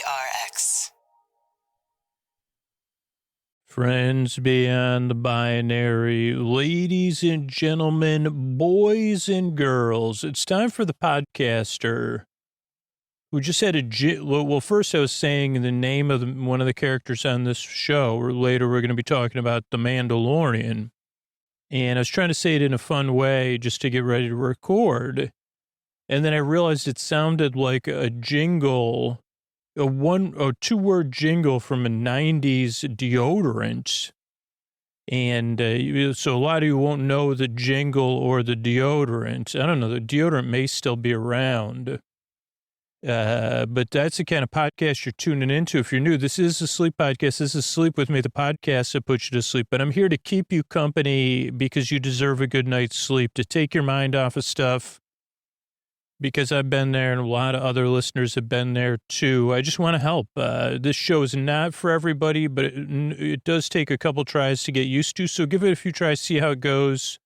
PRX. Friends beyond the binary, ladies and gentlemen, boys and girls, it's time for the podcaster who just had well, first I was saying the name of one of the characters on this show, or later we're going to be talking about the Mandalorian. And I was trying to say it in a fun way just to get ready to record. And then I realized it sounded like a jingle, a 2-word jingle from a 90s deodorant. And so a lot of you won't know the jingle or the deodorant. I don't know, the deodorant may still be around. But that's the kind of podcast you're tuning into. If you're new, this is a sleep podcast. This is Sleep With Me, the podcast that puts you to sleep. But I'm here to keep you company because you deserve a good night's sleep, to take your mind off of stuff, because I've been there and a lot of other listeners have been there too. I just want to help. This show is not for everybody, but it does take a couple tries to get used to. So give it a few tries, see how it goes.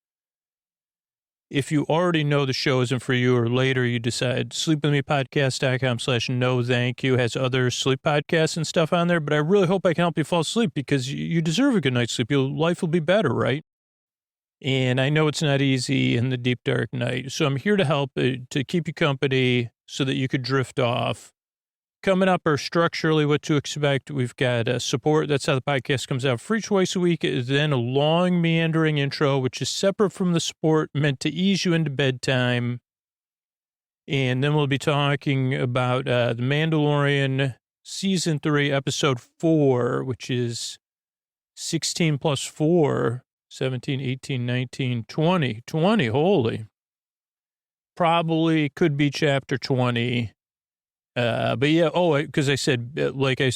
If you already know the show isn't for you, or later you decide, sleepwithmepodcast.com/no thank you has other sleep podcasts and stuff on there, but I really hope I can help you fall asleep because you deserve a good night's sleep. Your life will be better, right? And I know it's not easy in the deep, dark night. So I'm here to help, to keep you company so that you could drift off. Coming up are structurally what to expect. We've got support. That's how the podcast comes out. Free twice a week. Then a long meandering intro, which is separate from the support, meant to ease you into bedtime. And then we'll be talking about the Mandalorian Season 3, Episode 4, which is 16 plus 4, 17, 18, 19, 20. 20, holy. Probably could be Chapter 20. But yeah, because I said, like I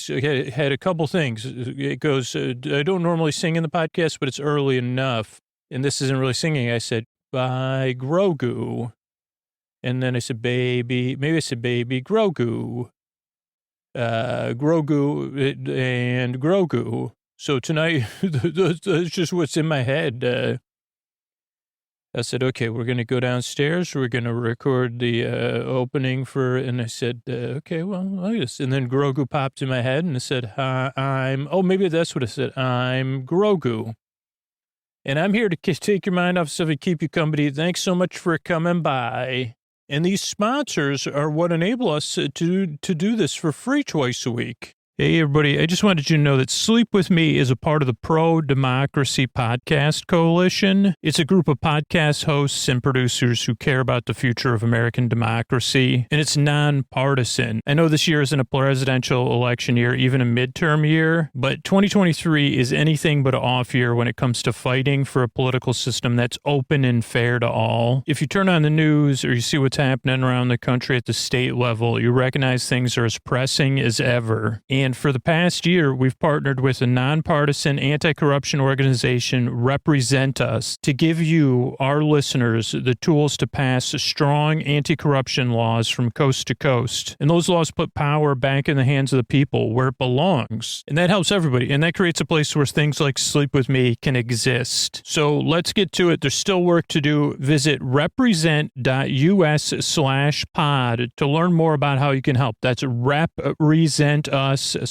had a couple things. It goes, I don't normally sing in the podcast, but it's early enough. And this isn't really singing. I said, by Grogu. And then I said, baby, maybe I said, baby Grogu. Grogu and Grogu. So tonight, that's just what's in my head. I said, okay, we're going to go downstairs. We're going to record the opening and I said, okay, well, I guess. And then Grogu popped in my head and I said, maybe that's what I said. I'm Grogu. And I'm here to take your mind off stuff and keep you company. Thanks so much for coming by. And these sponsors are what enable us to do this for free twice a week. Hey, everybody. I just wanted you to know that Sleep With Me is a part of the Pro-Democracy Podcast Coalition. It's a group of podcast hosts and producers who care about the future of American democracy, and it's nonpartisan. I know this year isn't a presidential election year, even a midterm year, but 2023 is anything but an off year when it comes to fighting for a political system that's open and fair to all. If you turn on the news or you see what's happening around the country at the state level, you recognize things are as pressing as ever. And for the past year, we've partnered with a nonpartisan anti-corruption organization, Represent Us, to give you, our listeners, the tools to pass strong anti-corruption laws from coast to coast. And those laws put power back in the hands of the people where it belongs. And that helps everybody. And that creates a place where things like Sleep With Me can exist. So let's get to it. There's still work to do. Visit represent.us/pod to learn more about how you can help. That's representus.us/pod, represent.us/pod.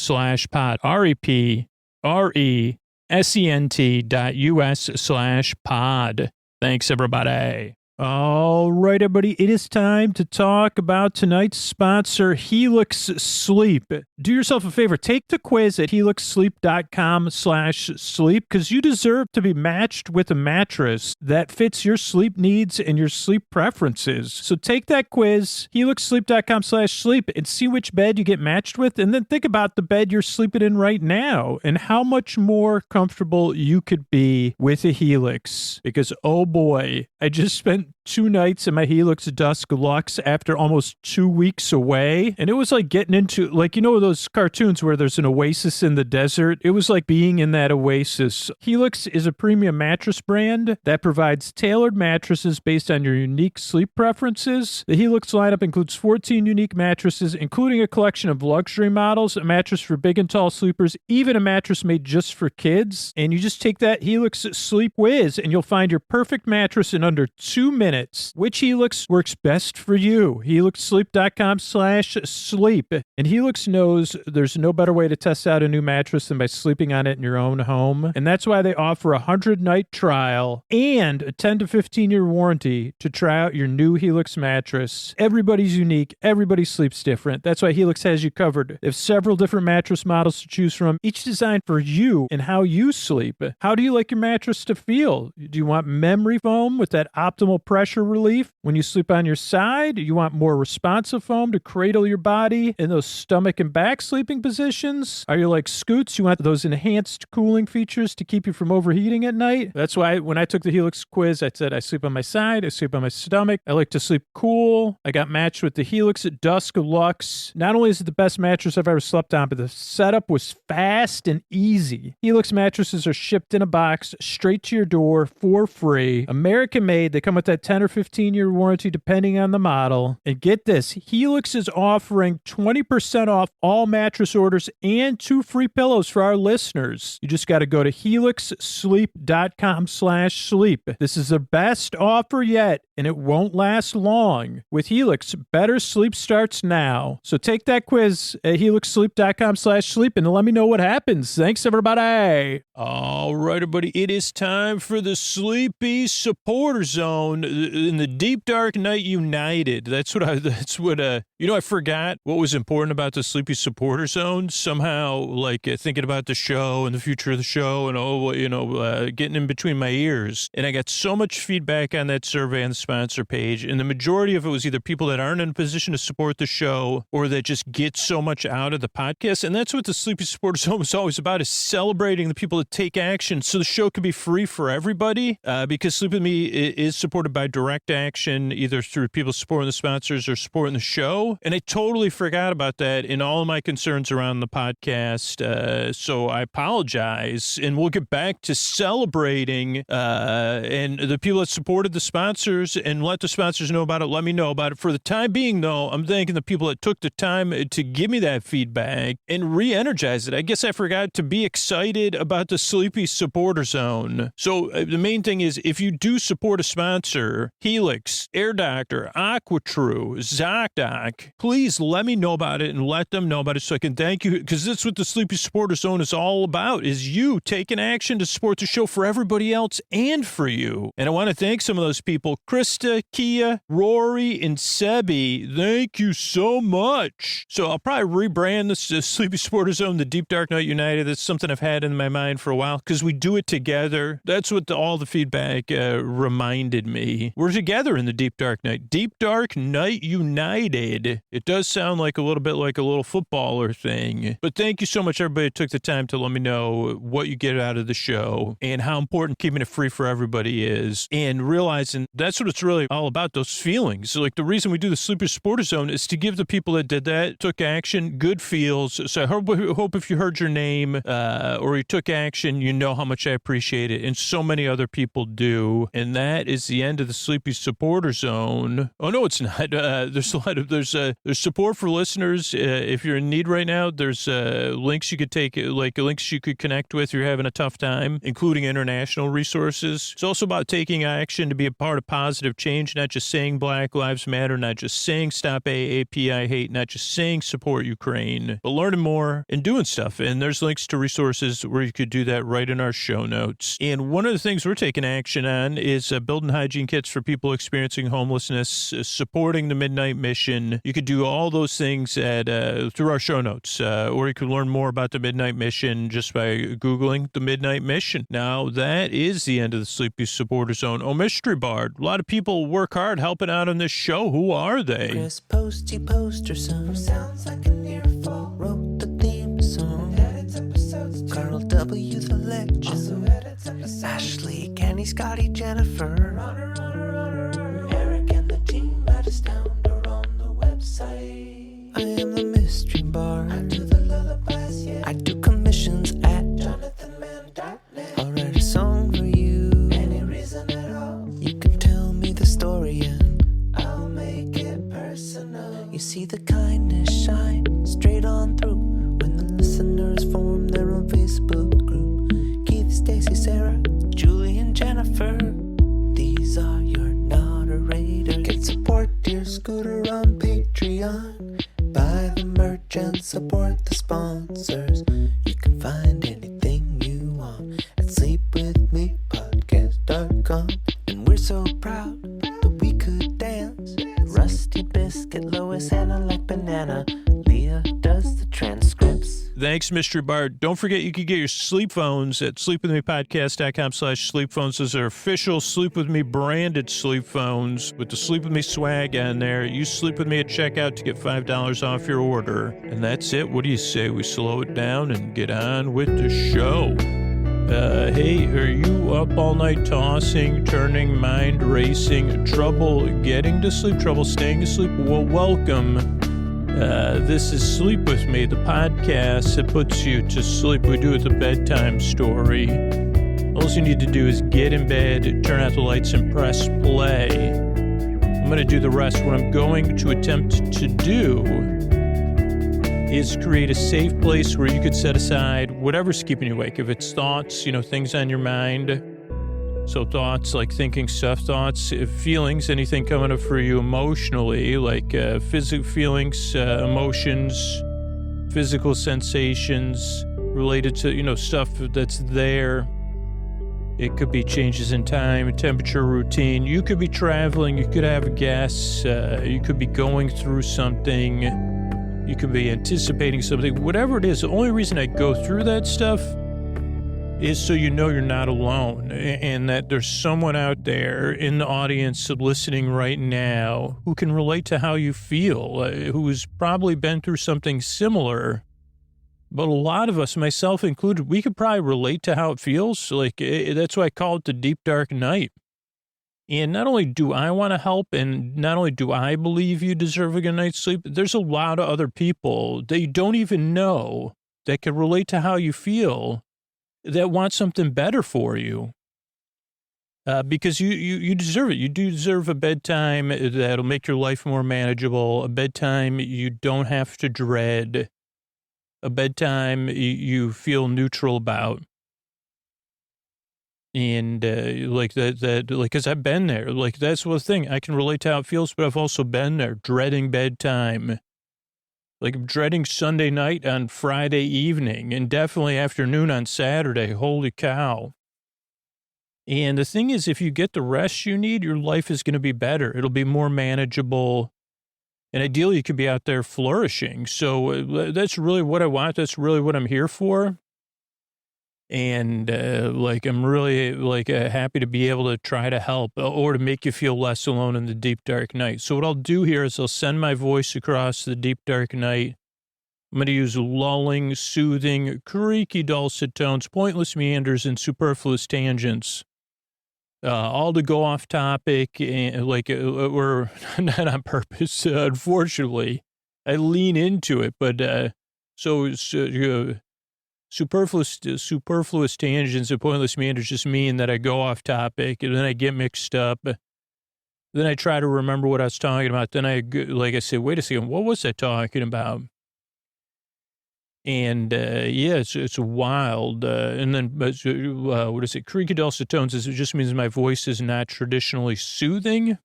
Thanks, everybody. All right, everybody, it is time to talk about tonight's sponsor, Helix Sleep. Do yourself a favor, take the quiz at helixsleep.com/sleep, because you deserve to be matched with a mattress that fits your sleep needs and your sleep preferences. So take that quiz, helixsleep.com/sleep, and see which bed you get matched with, and then think about the bed you're sleeping in right now and how much more comfortable you could be with a Helix. Because, oh boy, I just spent 2 nights in my Helix Dusk Luxe after almost 2 weeks away. And it was like getting into, like, you know, those cartoons where there's an oasis in the desert? It was like being in that oasis. Helix is a premium mattress brand that provides tailored mattresses based on your unique sleep preferences. The Helix lineup includes 14 unique mattresses, including a collection of luxury models, a mattress for big and tall sleepers, even a mattress made just for kids. And you just take that Helix Sleep Whiz and you'll find your perfect mattress in under 2 minutes. minutes. Which Helix works best for you? HelixSleep.com/sleep. And Helix knows there's no better way to test out a new mattress than by sleeping on it in your own home. And that's why they offer a 100-night trial and a 10 to 15-year warranty to try out your new Helix mattress. Everybody's unique. Everybody sleeps different. That's why Helix has you covered. They have several different mattress models to choose from, each designed for you and how you sleep. How do you like your mattress to feel? Do you want memory foam with that optimal pressure relief when you sleep on your side? Do you want more responsive foam to cradle your body in those stomach and back sleeping positions? Are you like Scoots? You want those enhanced cooling features to keep you from overheating at night? That's why when I took the Helix quiz, I said I sleep on my side, I sleep on my stomach. I like to sleep cool. I got matched with the Helix at Dusk Luxe. Not only is it the best mattress I've ever slept on, but the setup was fast and easy. Helix mattresses are shipped in a box straight to your door for free. American made. They come with that 10 or 15-year warranty depending on the model. And get this, Helix is offering 20% off all mattress orders and 2 free pillows for our listeners. You just got to go to HelixSleep.com/sleep. This is the best offer yet, and it won't last long. With Helix, better sleep starts now. So take that quiz at HelixSleep.com/sleep and let me know what happens. Thanks, everybody. All right, everybody. It is time for the Sleepy Supporter Zone in the Deep Dark Night United. I forgot what was important about the Sleepy Supporter Zone. Somehow, thinking about the show and the future of the show and, getting in between my ears. And I got so much feedback on that survey on the sponsor page. And the majority of it was either people that aren't in a position to support the show or that just get so much out of the podcast. And that's what the Sleepy Supporter Zone is always about, is celebrating the people that take action so the show can be free for everybody. Because Sleep With Me is supported by direct action, either through people supporting the sponsors or supporting the show. And I totally forgot about that in all of my concerns around the podcast. So I apologize. And we'll get back to celebrating and the people that supported the sponsors and let the sponsors know about it. Let me know about it. For the time being, though, I'm thanking the people that took the time to give me that feedback and re-energize it. I guess I forgot to be excited about the Sleepy Supporter Zone. So the main thing is, if you do support a sponsor, Helix, Air Doctor, AquaTrue, ZocDoc, please let me know about it and let them know about it so I can thank you, because that's what the Sleepy Supporter Zone is all about, is you taking action to support the show for everybody else and for you. And I want to thank some of those people, Krista, Kia, Rory, and Sebi. Thank you so much. So I'll probably rebrand this Sleepy Supporter Zone, the Deep Dark Night United. That's something I've had in my mind for a while because we do it together. That's what all the feedback reminded me. We're together in the Deep Dark Night. Deep Dark Night United. It does sound like a little bit like a little footballer thing. But thank you so much, everybody who took the time to let me know what you get out of the show and how important keeping it free for everybody is, and realizing that's what it's really all about, those feelings. Like, the reason we do the Sleeper Supporter Zone is to give the people that did that, took action, good feels. So I hope if you heard your name or you took action, you know how much I appreciate it, and so many other people do. And that is the end of the Sleepy Supporter Zone. Oh no, it's not. There's support for listeners. If you're in need right now, there's links you could take, like links you could connect with if you're having a tough time, including international resources. It's also about taking action to be a part of positive change, not just saying Black Lives Matter, not just saying stop AAPI hate, not just saying support Ukraine, but learning more and doing stuff. And there's links to resources where you could do that right in our show notes. And one of the things we're taking action on is building hygiene kits for people experiencing homelessness, supporting the Midnight Mission. You could do all those things at through our show notes, or you could learn more about the Midnight Mission just by Googling the Midnight Mission. Now, that is the end of the Sleepy Supporter Zone. Oh, Mystery Bard. A lot of people work hard helping out on this show. Who are they? Chris Posty Poster Son sounds like an earful. Wrote the theme song. Edits episodes. Carl W. the Legend. Also edits episodes. Ashley, Kenny, Scotty, Jennifer. Runner. Eric and the team at Astound or on the website. I am the Mystery Bard. I do the lullabies, yeah. I do commissions at JonathanMann.net. I'll write a song for you. Any reason at all. You can tell me the story and I'll make it personal. You see the kindness shine straight on through when the listeners form their own Facebook group. Keith, Stacy, Sarah, Julie, and Jennifer. These are your not Buy the merch and support the sponsors. You can find anything you want at sleepwithmepodcast.com. And we're so proud that we could dance. Rusty Biscuit, Lois, Hannah like banana. Leah does the transcripts. Thanks, Mr. Bart. Don't forget you can get your sleep phones at sleepwithmepodcast.com/sleep phones. Those are official Sleep With Me branded sleep phones with the Sleep With Me swag on there. Use Sleep With Me at checkout to get $5 off your order. And that's it. What do you say we slow it down and get on with the show? Hey, are you up all night tossing, turning, mind racing, trouble getting to sleep, trouble staying asleep? Well, welcome. This is Sleep With Me, the podcast that puts you to sleep. We do it with a bedtime story. All you need to do is get in bed, turn out the lights, and press play. I'm going to do the rest. What I'm going to attempt to do is create a safe place where you could set aside whatever's keeping you awake. If it's thoughts, things on your mind. So thoughts like thinking stuff, thoughts, feelings, anything coming up for you emotionally, like physical feelings, emotions, physical sensations related to, stuff that's there. It could be changes in time, temperature, routine. You could be traveling. You could have guests. You could be going through something. You could be anticipating something. Whatever it is, the only reason I go through that stuff is so you know you're not alone and that there's someone out there in the audience listening right now who can relate to how you feel, who's probably been through something similar. But a lot of us, myself included, we could probably relate to how it feels. That's why I call it the deep, dark night. And not only do I want to help, and not only do I believe you deserve a good night's sleep, there's a lot of other people that you don't even know that can relate to how you feel, that want something better for you. Because you deserve it. You do deserve a bedtime that'll make your life more manageable, a bedtime you don't have to dread, a bedtime you feel neutral about. And because I've been there. That's the thing. I can relate to how it feels, but I've also been there, dreading bedtime. Dreading Sunday night on Friday evening, and definitely afternoon on Saturday. Holy cow. And the thing is, if you get the rest you need, your life is going to be better. It'll be more manageable. And ideally, you could be out there flourishing. So that's really what I want. That's really what I'm here for. And I'm really happy to be able to try to help or to make you feel less alone in the deep, dark night. So what I'll do here is I'll send my voice across the deep, dark night. I'm going to use lulling, soothing, creaky, dulcet tones, pointless meanders, and superfluous tangents. All to go off topic, or not on purpose, unfortunately. I lean into it, but superfluous tangents and pointless meanders just mean that I go off topic and then I get mixed up. Then I try to remember what I was talking about. Then I say, wait a second, what was I talking about? And it's wild. And then what is it? Creaky dulcet tones. It just means my voice is not traditionally soothing.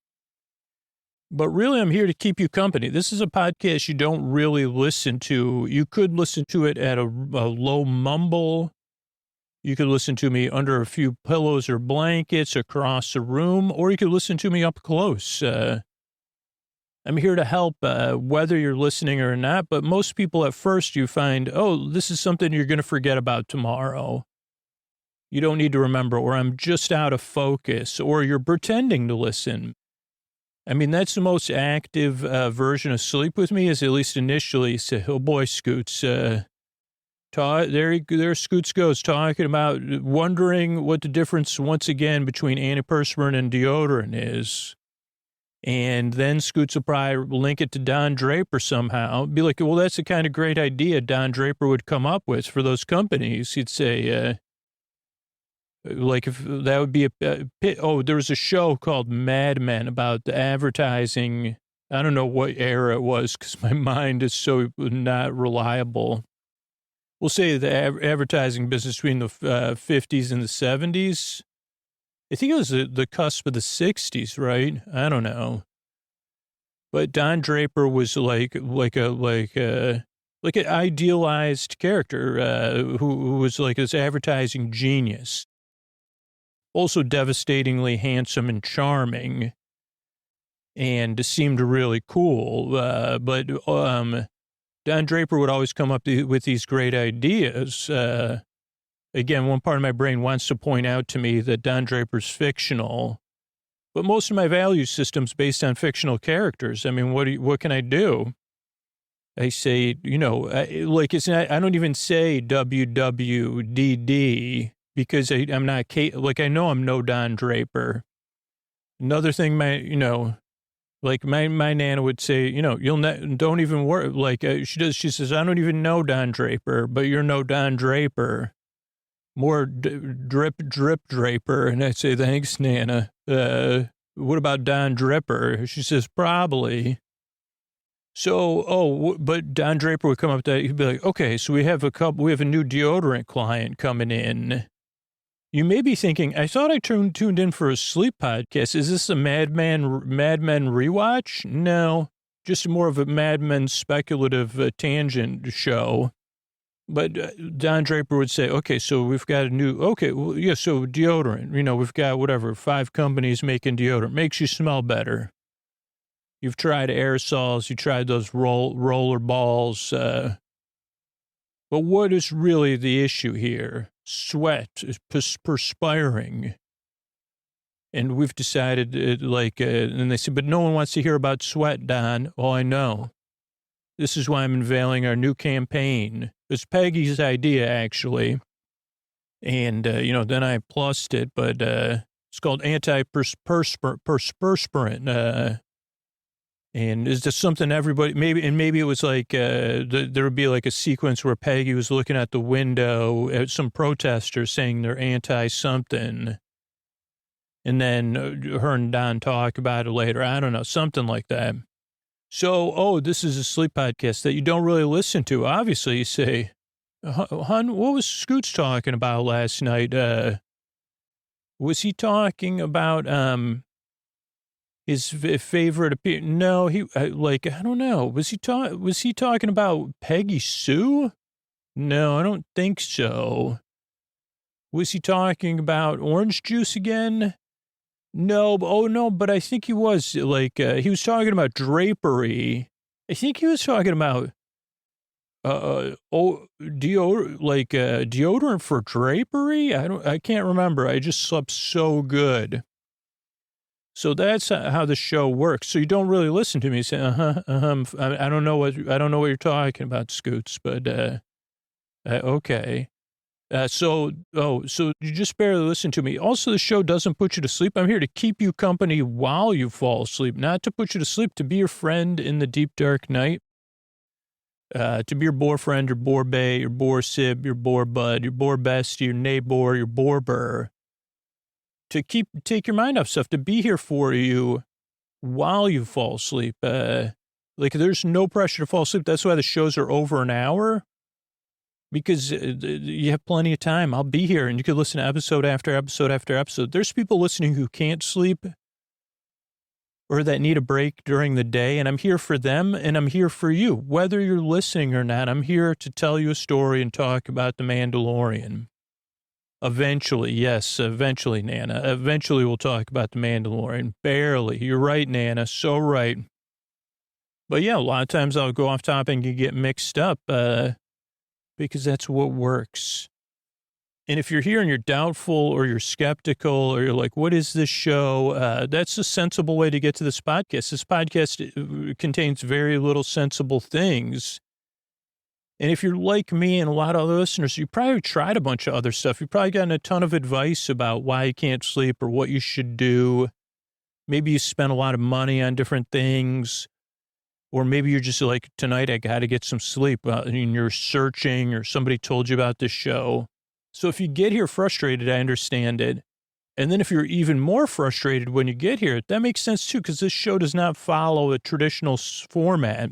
But really, I'm here to keep you company. This is a podcast you don't really listen to. You could listen to it at a low mumble. You could listen to me under a few pillows or blankets across the room, or you could listen to me up close. I'm here to help whether you're listening or not, but most people at first you find, oh, this is something you're going to forget about tomorrow. You don't need to remember, or I'm just out of focus, or you're pretending to listen. I mean, that's the most active version of Sleep With Me, is at least initially say, oh boy, Scoots, there Scoots goes talking about wondering what the difference once again between antiperspirant and deodorant is. And then Scoots will probably link it to Don Draper somehow. Be like, well, that's the kind of great idea Don Draper would come up with for those companies. He'd say, if that would be there was a show called Mad Men about the advertising. I don't know what era it was because my mind is so not reliable. We'll say the advertising business between the 50s and the 70s. I think it was the cusp of the 60s, right? I don't know. But Don Draper was like an idealized character, who was like this advertising genius. Also devastatingly handsome and charming, and seemed really cool. But Don Draper would always come up with these great ideas. Again, one part of my brain wants to point out to me that Don Draper's fictional, but most of my value system's based on fictional characters. I mean, what can I do? I say, it's not, I don't even say WWDD because I'm not, I know I'm no Don Draper. Another thing, my Nana would say, don't even worry. She says, I don't even know Don Draper, but you're no Don Draper. More drip Draper. And I say, thanks, Nana. What about Don Dripper? She says, probably. So, but Don Draper would come up to, he'd be like, okay, so we have a new deodorant client coming in. You may be thinking, I thought I tuned in for a sleep podcast. Is this a Mad Men rewatch? No, just more of a Mad Men speculative tangent show. But Don Draper would say, okay, so we've got so deodorant, we've got 5 companies making deodorant. Makes you smell better. You've tried aerosols, you tried those rollerballs. But what is really the issue here? Sweat, perspiring. And we've decided, and they said, but no one wants to hear about sweat, Don. Oh, I know. This is why I'm unveiling our new campaign. It's Peggy's idea, actually. And, then I plussed it, but it's called perspirant. And is this something everybody, maybe it was like, there would be like a sequence where Peggy was looking out the window at some protesters saying they're anti-something. And then her and Don talk about it later. I don't know, something like that. So, this is a sleep podcast that you don't really listen to. Obviously, you say, hon, what was Scoots talking about last night? Was he talking about his favorite appearance? No, I don't know. Was he talking about Peggy Sue? No, I don't think so. Was he talking about orange juice again? No, but I think he was he was talking about drapery. I think he was talking about deodorant for drapery. I can't remember. I just slept so good. So that's how the show works. So you don't really listen to me. You say, I don't know what you're talking about, Scoots, but okay. So you just barely listen to me. Also, the show doesn't put you to sleep. I'm here to keep you company while you fall asleep, not to put you to sleep, to be your friend in the deep, dark night, to be your boar friend, your boar bae, your boar sib, your boar bud, your boar bestie, your neighbor, your boar burr, to take your mind off stuff, to be here for you while you fall asleep. There's no pressure to fall asleep. That's why the shows are over an hour. Because you have plenty of time. I'll be here and you can listen to episode after episode after episode. There's people listening who can't sleep or that need a break during the day, and I'm here for them and I'm here for you. Whether you're listening or not, I'm here to tell you a story and talk about the Mandalorian. Eventually, yes, eventually, Nana. Eventually we'll talk about the Mandalorian. Barely. You're right, Nana. So right. But yeah, a lot of times I'll go off topic and get mixed up, because that's what works. And if you're here and you're doubtful or you're skeptical or you're like, what is this show? That's a sensible way to get to this podcast. This podcast contains very little sensible things. And if you're like me and a lot of other listeners, you probably tried a bunch of other stuff. You've probably gotten a ton of advice about why you can't sleep or what you should do. Maybe you spent a lot of money on different things. Or maybe you're just like, tonight I got to get some sleep, and you're searching or somebody told you about this show. So if you get here frustrated, I understand it. And then if you're even more frustrated when you get here, that makes sense too, because this show does not follow a traditional format.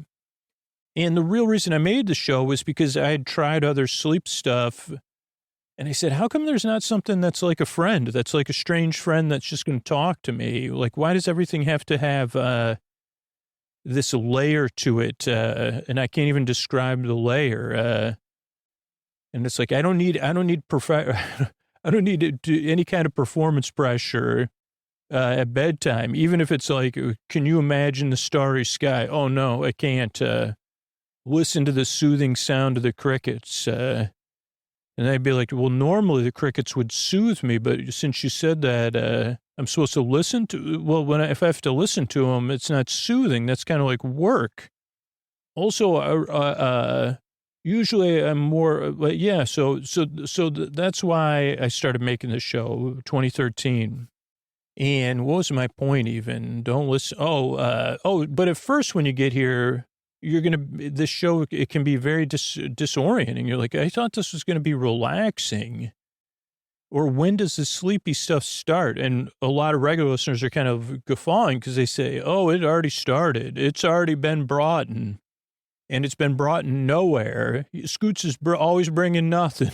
And the real reason I made the show was because I had tried other sleep stuff. And I said, how come there's not something that's like a friend, that's like a strange friend that's just going to talk to me? Like, why does everything have to have, this layer to it, and I can't even describe the layer. And it's like I don't need I don't need any kind of performance pressure at bedtime, even if it's like, can you imagine the starry sky? Oh no, I can't. Listen to the soothing sound of the crickets. And I'd be like, well, normally the crickets would soothe me, but since you said that, I'm supposed to listen to, well, if I have to listen to them, it's not soothing. That's kind of like work. Also, usually I'm more, yeah. So that's why I started making the show 2013. And what was my point even? Don't listen. But at first when you get here, this show, it can be very disorienting. You're like, I thought this was going to be relaxing. Or when does the sleepy stuff start? And a lot of regular listeners are kind of guffawing because they say, oh, it already started. It's already been brought in. And it's been brought in nowhere. Scoots is always bringing nothing.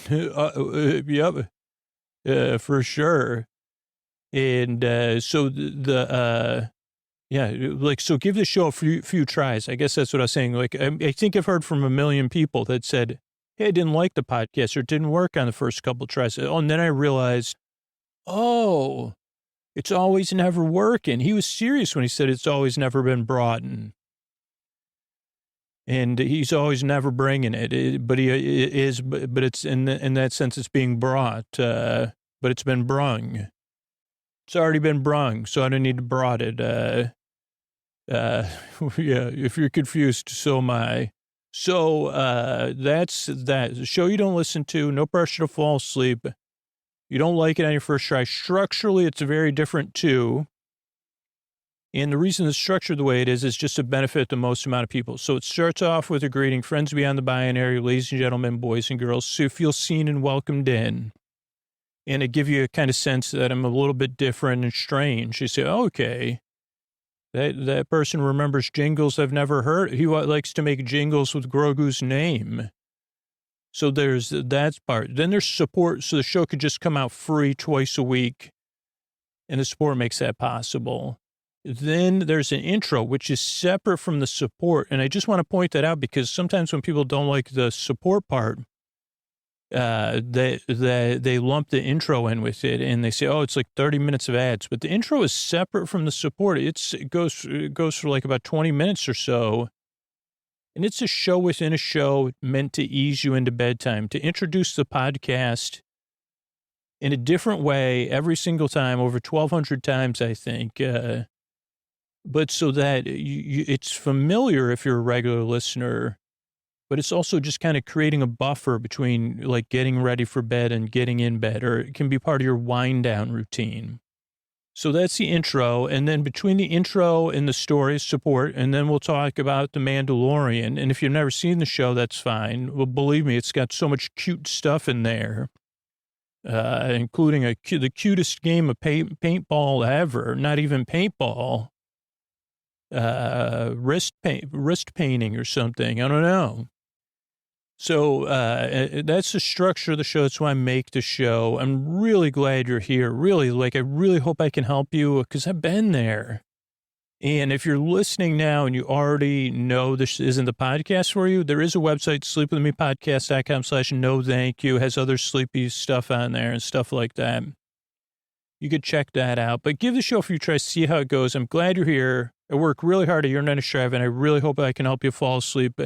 Yep, for sure. And so so give the show a few tries. I guess that's what I was saying. Like, I think I've heard from a million people that said, hey, I didn't like the podcast or it didn't work on the first couple tries. Oh, and then I realized, oh, it's always never working. He was serious when he said it's always never been brought in. And he's always never bringing it, but he is, but it's in that sense, it's being brought, but it's been brung. It's already been brung, so I don't need to brought it. Yeah, if you're confused, so am I. So, that's that. The show you don't listen to, no pressure to fall asleep. You don't like it on your first try. Structurally, it's very different too. And the reason it's structured the way it is just to benefit the most amount of people. So it starts off with a greeting, friends beyond the binary, ladies and gentlemen, boys and girls, so you feel seen and welcomed in. And it gives you a kind of sense that I'm a little bit different and strange. You say, oh, okay, that person remembers jingles I've never heard. He likes to make jingles with Grogu's name. So there's that part. Then there's support. So the show could just come out free twice a week. And the support makes that possible. Then there's an intro, which is separate from the support. And I just want to point that out because sometimes when people don't like the support part, they lump the intro in with it and they say, oh, it's like 30 minutes of ads. But the intro is separate from the support. It goes for like about 20 minutes or so. And it's a show within a show meant to ease you into bedtime, to introduce the podcast in a different way every single time, over 1,200 times, I think. But so that it's familiar if you're a regular listener, but it's also just kind of creating a buffer between like getting ready for bed and getting in bed, or it can be part of your wind down routine. So that's the intro. And then between the intro and the story is support. And then we'll talk about the Mandalorian. And if you've never seen the show, that's fine. Well, believe me, it's got so much cute stuff in there. Including the cutest game of paintball ever, not even paintball. Wrist painting or something. I don't know. So, that's the structure of the show. That's why I make the show. I'm really glad you're here. Really, I really hope I can help you because I've been there. And if you're listening now and you already know this isn't the podcast for you, there is a website, sleepwithmepodcast.com/no thank you. It has other sleepy stuff on there and stuff like that. You could check that out, but give the show a few tries, see how it goes. I'm glad you're here. I work really hard at Your Night of Strive, and I really hope I can help you fall asleep.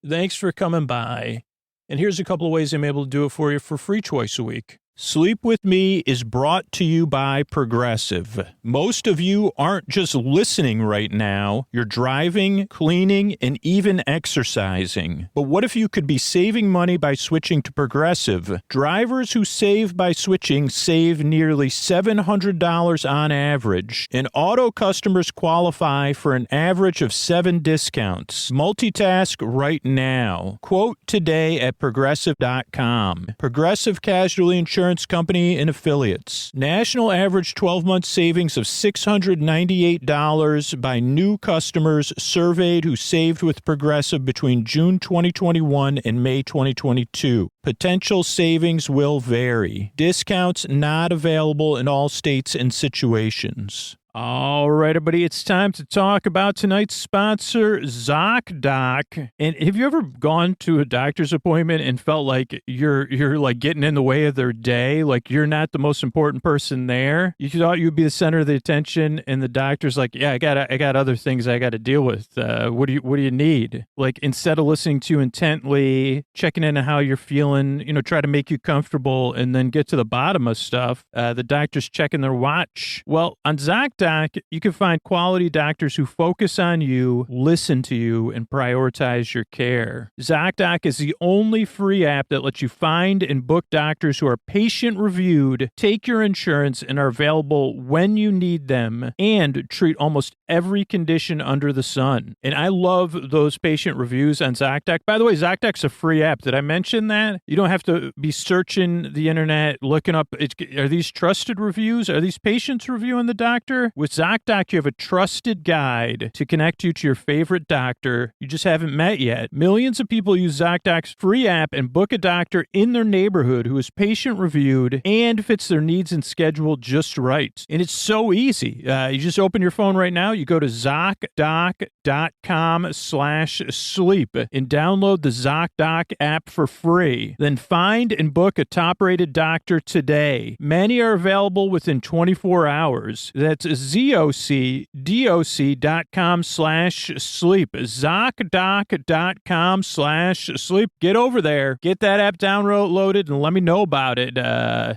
Thanks for coming by. And here's a couple of ways I'm able to do it for you for free twice a week. Sleep With Me is brought to you by Progressive. Most of you aren't just listening right now. You're driving, cleaning, and even exercising. But what if you could be saving money by switching to Progressive? Drivers who save by switching save nearly $700 on average. And auto customers qualify for an average of 7 discounts. Multitask right now. Quote today at Progressive.com. Progressive Casualty Insurance Company and Affiliates. National average 12-month savings of $698 by new customers surveyed who saved with Progressive between June 2021 and May 2022. Potential savings will vary. Discounts not available in all states and situations. All right, everybody, it's time to talk about tonight's sponsor, ZocDoc. And have you ever gone to a doctor's appointment and felt like you're like getting in the way of their day? Like you're not the most important person there. You thought you'd be the center of the attention, and the doctor's like, "Yeah, I got other things I got to deal with. What do you need?" Like instead of listening to you intently, checking in on how you're feeling, try to make you comfortable, and then get to the bottom of stuff, the doctor's checking their watch. Well, on ZocDoc, you can find quality doctors who focus on you, listen to you, and prioritize your care. ZocDoc is the only free app that lets you find and book doctors who are patient-reviewed, take your insurance, and are available when you need them, and treat almost every condition under the sun. And I love those patient reviews on ZocDoc. By the way, ZocDoc's a free app. Did I mention that? You don't have to be searching the internet, looking up, are these trusted reviews? Are these patients reviewing the doctor? With ZocDoc, you have a trusted guide to connect you to your favorite doctor you just haven't met yet. Millions of people use ZocDoc's free app and book a doctor in their neighborhood who is patient-reviewed and fits their needs and schedule just right. And it's so easy. You just open your phone right now. You go to ZocDoc.com/sleep and download the ZocDoc app for free. Then find and book a top-rated doctor today. Many are available within 24 hours. That's ZocDoc.com/sleep. ZocDoc.com/sleep. Get over there. Get that app downloaded and let me know about it.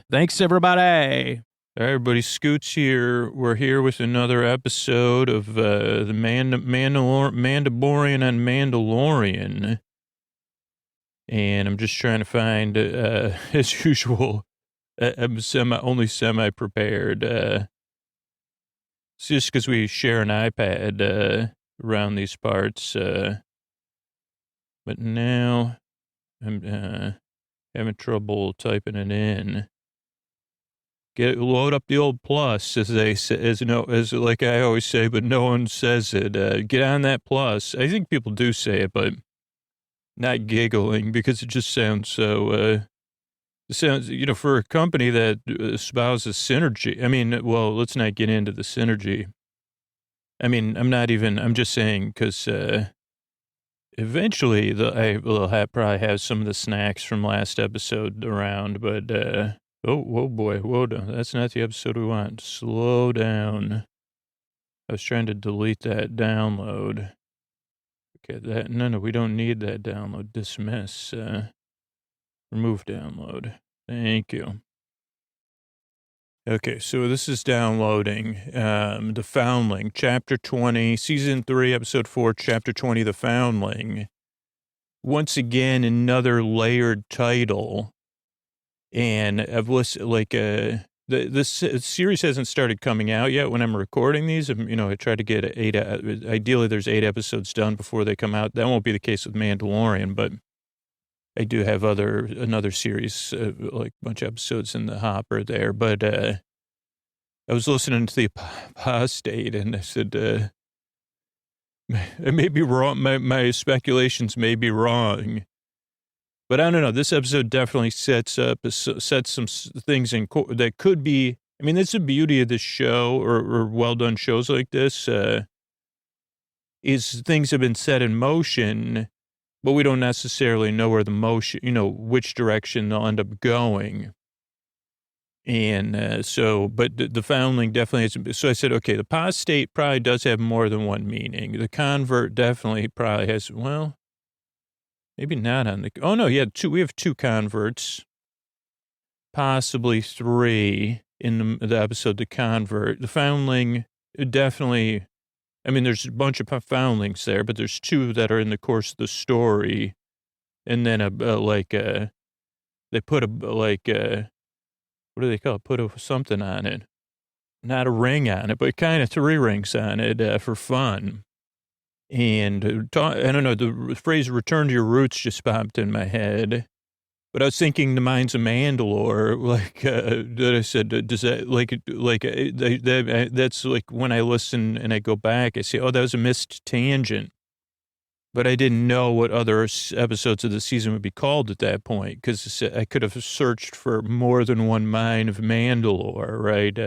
Thanks, everybody. Hey, everybody, Scoots here. We're here with another episode of the Mandaborian and Mandalorian. And I'm just trying to find, as usual, I'm only semi-prepared. It's just because we share an iPad around these parts. But now I'm having trouble typing it in. Load up the old plus, as they say, as like I always say, but no one says it. Get on that plus. I think people do say it, but not giggling because it just sounds so. It sounds, for a company that espouses synergy. I mean, well, let's not get into the synergy. I mean, I'm just saying because eventually I will probably have some of the snacks from last episode around, but whoa, boy, whoa, that's not the episode we want. Slow down. I was trying to delete that download. Okay, no, we don't need that download. Dismiss. Remove download. Thank you. Okay, so this is downloading The Foundling, Chapter 20, Season 3, Episode 4, Chapter 20, The Foundling. Once again, another layered title. And I've listened, this series hasn't started coming out yet when I'm recording these. I try to get ideally there's 8 episodes done before they come out. That won't be the case with Mandalorian, but I do have another series, like a bunch of episodes in the hopper there. But I was listening to the apostate, and I said, I may be wrong. My speculations may be wrong. But I don't know. This episode definitely sets some things that could be. I mean, that's the beauty of this show or well done shows like this. Is things have been set in motion, but we don't necessarily know where the motion, which direction they'll end up going. And but the foundling definitely has. So I said, okay, the apostate probably does have more than one meaning. The convert definitely probably has. Well. Maybe not on the. Oh no, yeah, 2. We have 2 converts, possibly 3 in the episode. The convert, the foundling, definitely. I mean, there's a bunch of foundlings there, but there's 2 that are in the course of the story, and then they put what do they call it? Put something on it, not a ring on it, but kind of 3 rings on it for fun. And I don't know, the phrase "return to your roots" just popped in my head. But I was thinking the Minds of Mandalore, that I said, does that, that's like when I listen and I go back, I say, oh, that was a missed tangent. But I didn't know what other episodes of the season would be called at that point, because I could have searched for more than one Mind of Mandalore, right?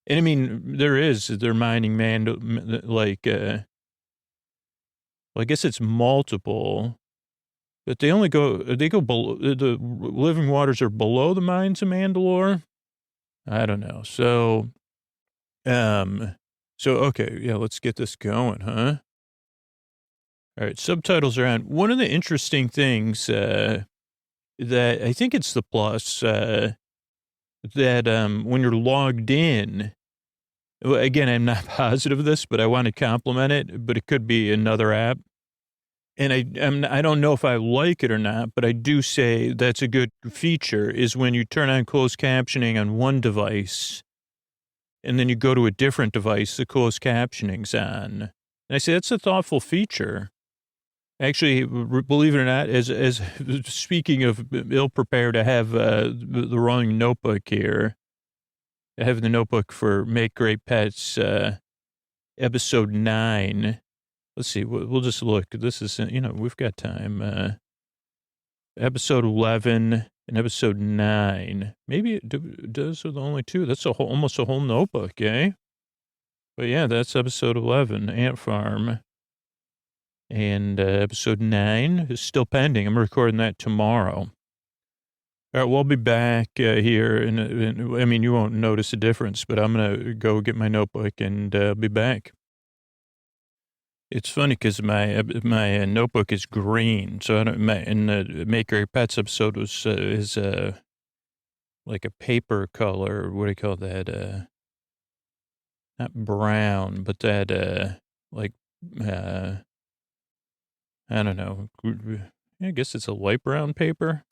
And I mean, they're mining Mando, well, I guess it's multiple, but they go below, the living waters are below the mines of Mandalore. I don't know. Um, okay, yeah, let's get this going, huh? All right, subtitles are on. One of the interesting things, that I think it's the plus, that, when you're logged in, well, again, I'm not positive of this, but I want to compliment it, but it could be another app. And I don't know if I like it or not, but I do say that's a good feature is when you turn on closed captioning on one device and then you go to a different device, the closed captioning's on. And I say that's a thoughtful feature. Actually, believe it or not, as speaking of ill prepared, I have the wrong notebook here. I have the notebook for Make Great Pets, episode 9. Let's see. We'll just look. This is, we've got time. Episode 11 and episode 9. Maybe those are the only two. That's almost a whole notebook, eh? But yeah, that's episode 11, Ant Farm. And episode 9 is still pending. I'm recording that tomorrow. All right, we'll be back here. And I mean, you won't notice a difference, but I'm going to go get my notebook and be back. It's funny because my notebook is green, so in the Make Great Pets episode is like a paper color. What do you call that? Not brown, but that like I don't know. I guess it's a light brown paper.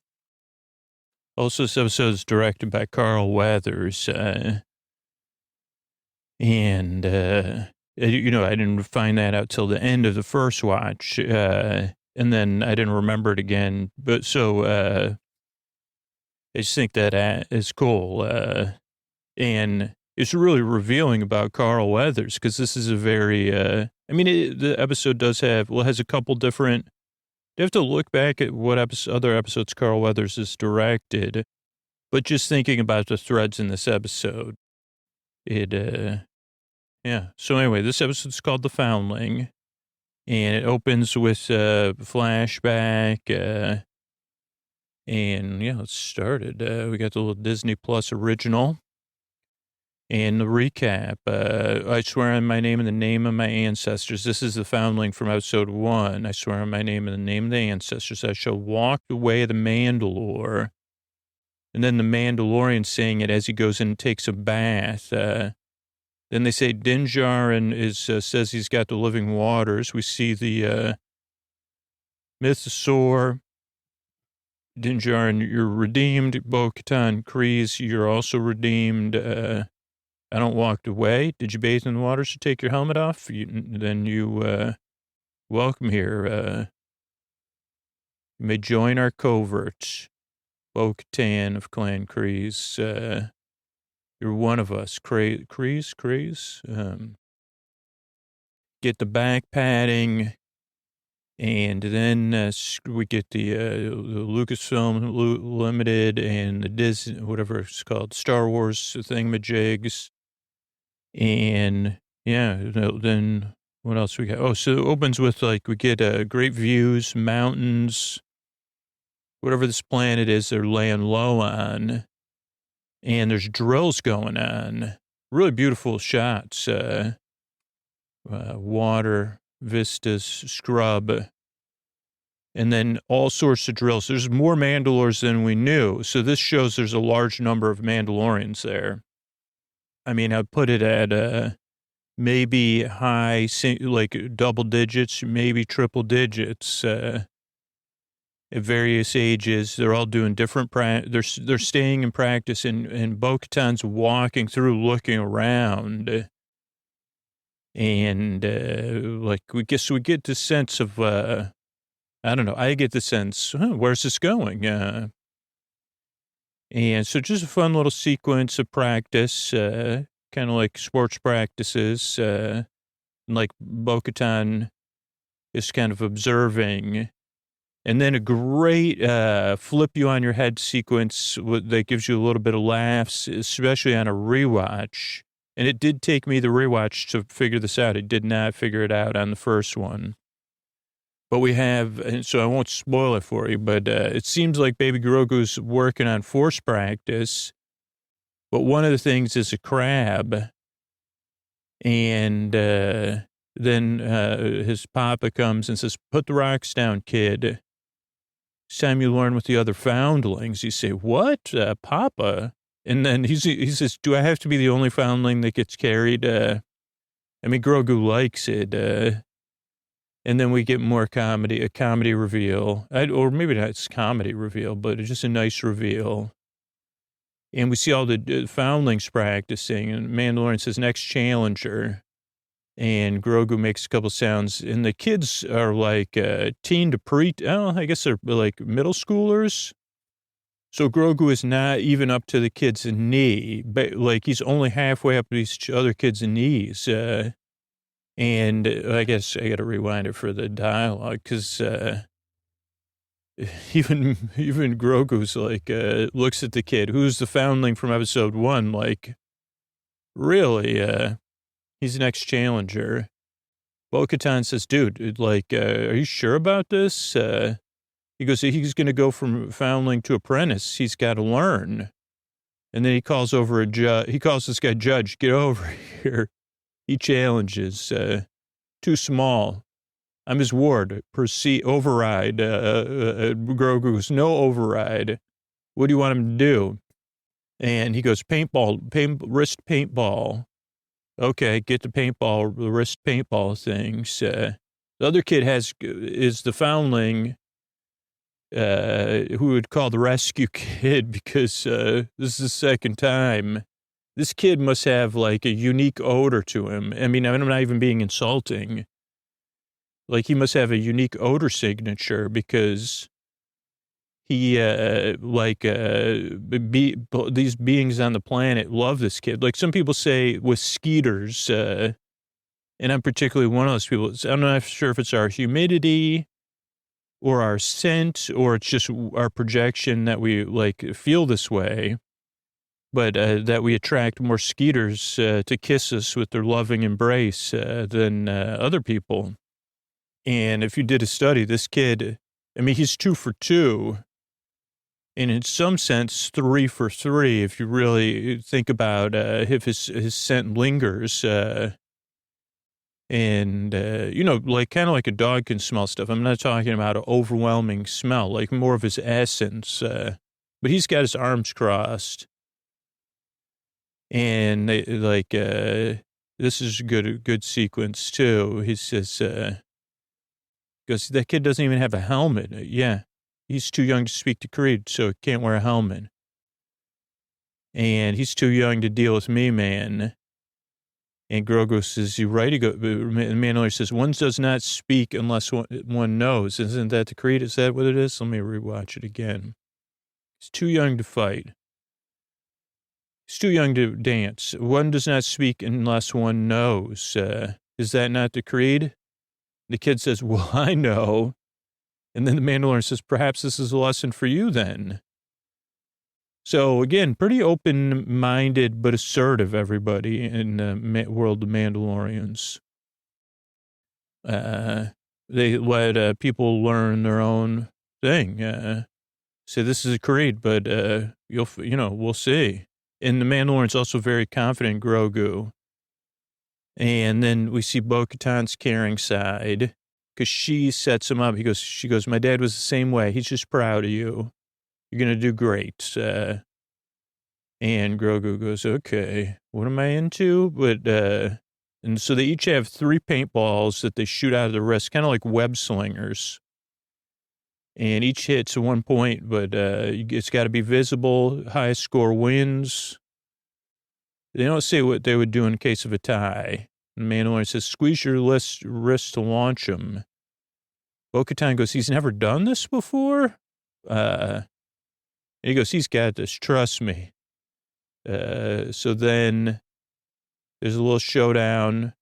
Also, this episode is directed by Carl Weathers, and I didn't find that out till the end of the first watch, and then I didn't remember it again. But I just think that is cool, and it's really revealing about Carl Weathers because this is a very, the episode has a couple different. You have to look back at what other episodes Carl Weathers has directed, but just thinking about the threads in this episode, yeah. So anyway, this episode's called The Foundling, and it opens with a flashback, and yeah, let's start it. We got the little Disney Plus original. And the recap, I swear on my name and the name of my ancestors. This is the Foundling from episode 1. I swear on my name and the name of the ancestors. I shall walk the way of the Mandalore. And then the Mandalorian saying it as he goes in and takes a bath. Then they say Din Djarin says he's got the living waters. We see the mythosaur. Din Djarin, you're redeemed. Bo-Katan, Kryze, you're also redeemed. I don't walk away. Did you bathe in the waters to take your helmet off? Then you welcome here. You may join our covert. Bo-Katan of Clan Kryze. You're one of us. Kryze. Get the back padding. And then we get the Lucasfilm Limited and the Disney, whatever it's called, Star Wars thingamajigs. And yeah, then what else we got? Oh, so it opens with we get great views, mountains, whatever this planet is they're laying low on. And there's drills going on. Really beautiful shots. Water, vistas, scrub. And then all sorts of drills. There's more Mandalores than we knew. So this shows there's a large number of Mandalorians there. I mean, I'd put it at maybe high, double digits, maybe triple digits at various ages. They're all doing different they're staying in practice, and Bo-Katan's walking through, looking around. And we get the sense of, I don't know, I get the sense, where's this going? And so just a fun little sequence of practice, kind of like sports practices, like Bo-Katan is kind of observing. And then a great flip you on your head sequence that gives you a little bit of laughs, especially on a rewatch. And it did take me the rewatch to figure this out. It did not figure it out on the first one. But we have, and so I won't spoil it for you, but it seems like Baby Grogu's working on force practice. But one of the things is a crab. And then his papa comes and says, put the rocks down, kid. It's time you learn with the other foundlings. You say, what? Papa? And then he says, do I have to be the only foundling that gets carried? I mean, Grogu likes it. And then we get more comedy, a comedy reveal. Or maybe not it's comedy reveal, but it's just a nice reveal. And we see all the foundlings practicing. And Mandalorian says, next challenger. And Grogu makes a couple sounds. And the kids are like teen to I guess they're like middle schoolers. So Grogu is not even up to the kid's knee, but like he's only halfway up these other kids' knees. And I guess I got to rewind it for the dialogue because even Grogu's like looks at the kid who's the foundling from episode 1, like really, he's the next challenger. Bo-Katan says, dude, like, are you sure about this? He goes, he's going to go from foundling to apprentice. He's got to learn. And then he calls over a judge. He calls this guy judge, get over here. He challenges, too small. I'm his ward. Override. Grogu's no override. What do you want him to do? And he goes, wrist paintball. Okay, get the wrist paintball things. The other kid is the foundling, who would call the rescue kid because this is the second time. This kid must have like a unique odor to him. I mean, I'm not even being insulting. Like he must have a unique odor signature because he, these beings on the planet love this kid. Like some people say with skeeters, and I'm particularly one of those people. I'm not sure if it's our humidity or our scent or it's just our projection that we like feel this way. But that we attract more skeeters to kiss us with their loving embrace than other people. And if you did a study, this kid, I mean, he's 2 for 2. And in some sense, 3 for 3, if you really think about if his scent lingers. Like kind of like a dog can smell stuff. I'm not talking about an overwhelming smell, like more of his essence. But he's got his arms crossed. And this is a good sequence too. He says, because that kid doesn't even have a helmet. Yeah. He's too young to speak to Creed, so he can't wear a helmet. And he's too young to deal with me, man. And Grogu says, you right? Mandalorian says, one does not speak unless one knows. Isn't that the Creed? Is that what it is? Let me rewatch it again. He's too young to fight. He's too young to dance. One does not speak unless one knows. Is that not the Creed? The kid says, well, I know. And then the Mandalorian says, perhaps this is a lesson for you then. So again, pretty open-minded but assertive, everybody in the world of Mandalorians. They let people learn their own thing. Say this is a Creed, but we'll see. And the Mandalorian's also very confident in Grogu. And then we see Bo-Katan's caring side because she sets him up. She goes, my dad was the same way. He's just proud of you. You're going to do great. And Grogu goes, okay, what am I into? But, and so they each have 3 paintballs that they shoot out of the wrist, kind of like web slingers. And each hits at one point, but it's got to be visible. Highest score wins. They don't say what they would do in case of a tie. The Mandalorian says, squeeze your wrist to launch him. Bo-Katan goes, he's never done this before? And he goes, he's got this, trust me. So then there's a little showdown.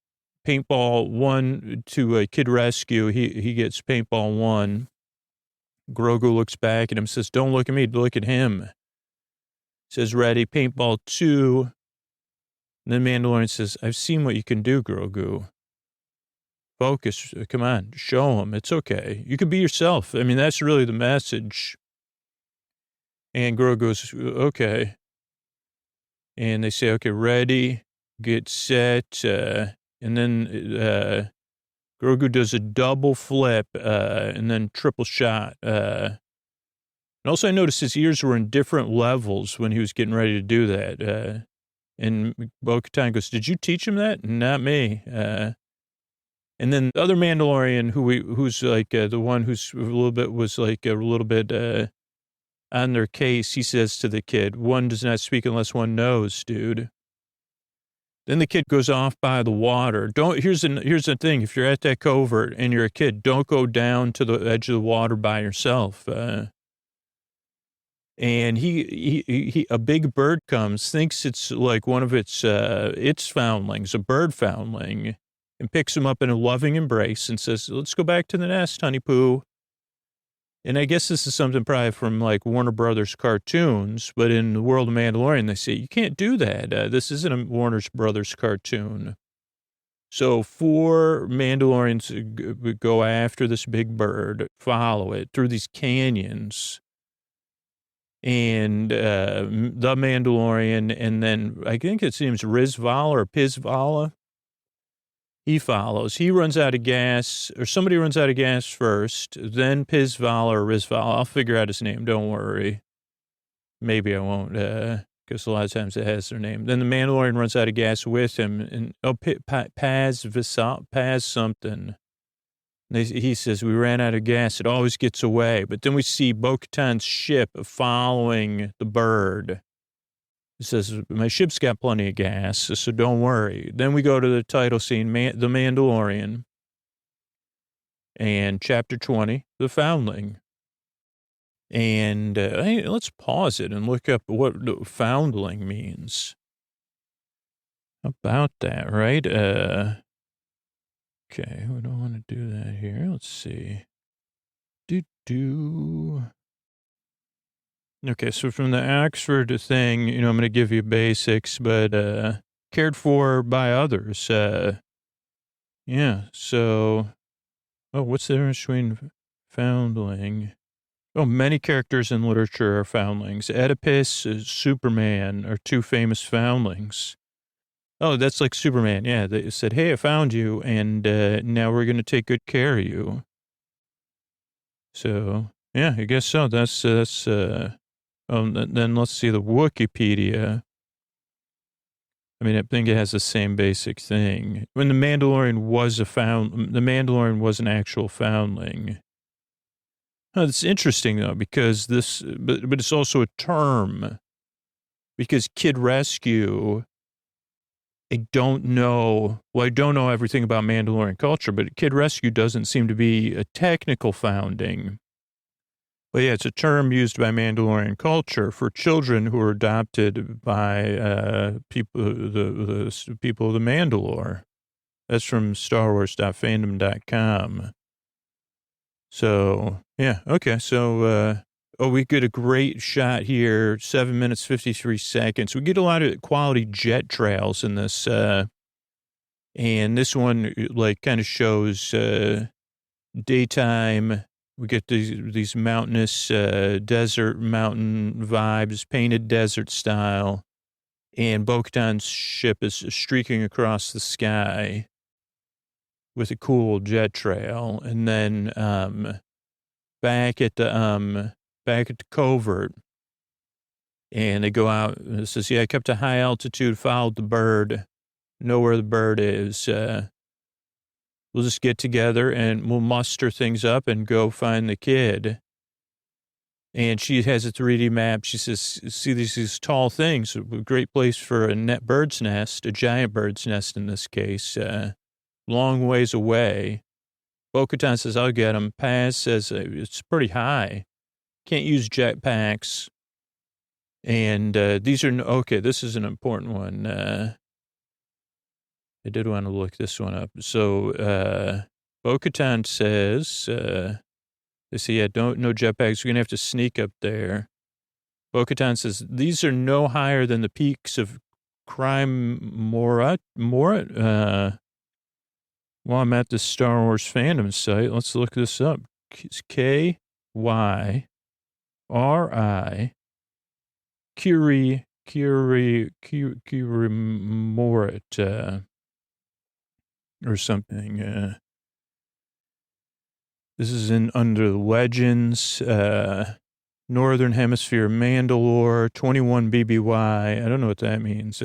Paintball 1 to a kid rescue. He gets paintball 1. Grogu looks back at him, says, don't look at me, look at him. Says, ready, paintball 2. And then Mandalorian says, I've seen what you can do, Grogu. Focus. Come on. Show him. It's okay. You can be yourself. I mean, that's really the message. And Grogu goes, okay. And they say, okay, ready, get set. And then Grogu does a double flip and then triple shot. And also I noticed his ears were in different levels when he was getting ready to do that. And Bo-Katan goes, did you teach him that? Not me. And then the other Mandalorian who's like the one who's a little bit on their case, he says to the kid, one does not speak unless one knows, dude. Then the kid goes off by the water. Here's the thing. If you're at that covert and you're a kid, don't go down to the edge of the water by yourself. And a big bird comes, thinks it's like one of its foundlings, a bird foundling, and picks him up in a loving embrace and says, let's go back to the nest, honey poo. And I guess this is something probably from like Warner Brothers cartoons, but in the world of Mandalorian, they say, you can't do that. This isn't a Warner Brothers cartoon. So 4 Mandalorians go after this big bird, follow it through these canyons. And the Mandalorian, and then I think it seems Rizvala or Pizvala. He follows. He runs out of gas, or somebody runs out of gas first, then Pizvala or Rizvala. I'll figure out his name. Don't worry. Maybe I won't, because a lot of times it has their name. Then the Mandalorian runs out of gas with him, and Paz something. He says, we ran out of gas. It always gets away. But then we see Bo-Katan's ship following the bird. It says, my ship's got plenty of gas, so don't worry. Then we go to the title scene, The Mandalorian, and Chapter 20, The Foundling. And hey, let's pause it and look up what foundling means. How about that, right? Okay, we don't want to do that here. Let's see. Okay, so from the Oxford thing, I'm going to give you basics, but cared for by others. Yeah, so, what's the difference between foundling? Many characters in literature are foundlings. Oedipus, Superman are 2 famous foundlings. Oh, that's like Superman. Yeah, they said, hey, I found you, and now we're going to take good care of you. So, yeah, I guess so. That's then let's see the Wikipedia. I mean, I think it has the same basic thing. When the Mandalorian was an actual foundling. It's interesting though, because but it's also a term, because kid rescue, I don't know everything about Mandalorian culture, but kid rescue doesn't seem to be a technical founding. But yeah, it's a term used by Mandalorian culture for children who are adopted by people of the Mandalore. That's from StarWars.fandom.com. So, yeah, okay. So, we get a great shot here, 7 minutes, 53 seconds. We get a lot of quality jet trails in this. And this one, like, kind of shows daytime. We get these mountainous, desert mountain vibes, painted desert style. And Bo-Katan's ship is streaking across the sky with a cool jet trail. And then back at the covert, and they go out, and it says, I kept a high altitude, followed the bird, know where the bird is. We'll just get together and we'll muster things up and go find the kid. And she has a 3D map. She says, see these tall things, a great place for a bird's nest, a giant bird's nest in this case, long ways away. Bo-Katan says, I'll get him. Paz says, it's pretty high. Can't use jetpacks. And this is an important one. I did want to look this one up. So Bo-Katan says, they say, no jetpacks. We're going to have to sneak up there. Bo-Katan says, these are no higher than the peaks of Morat. Well, I'm at the Star Wars fandom site. Let's look this up. It's Kyri Curie Morat, or something. This is in under the Legends, Northern Hemisphere Mandalore, 21 BBY. I don't know what that means.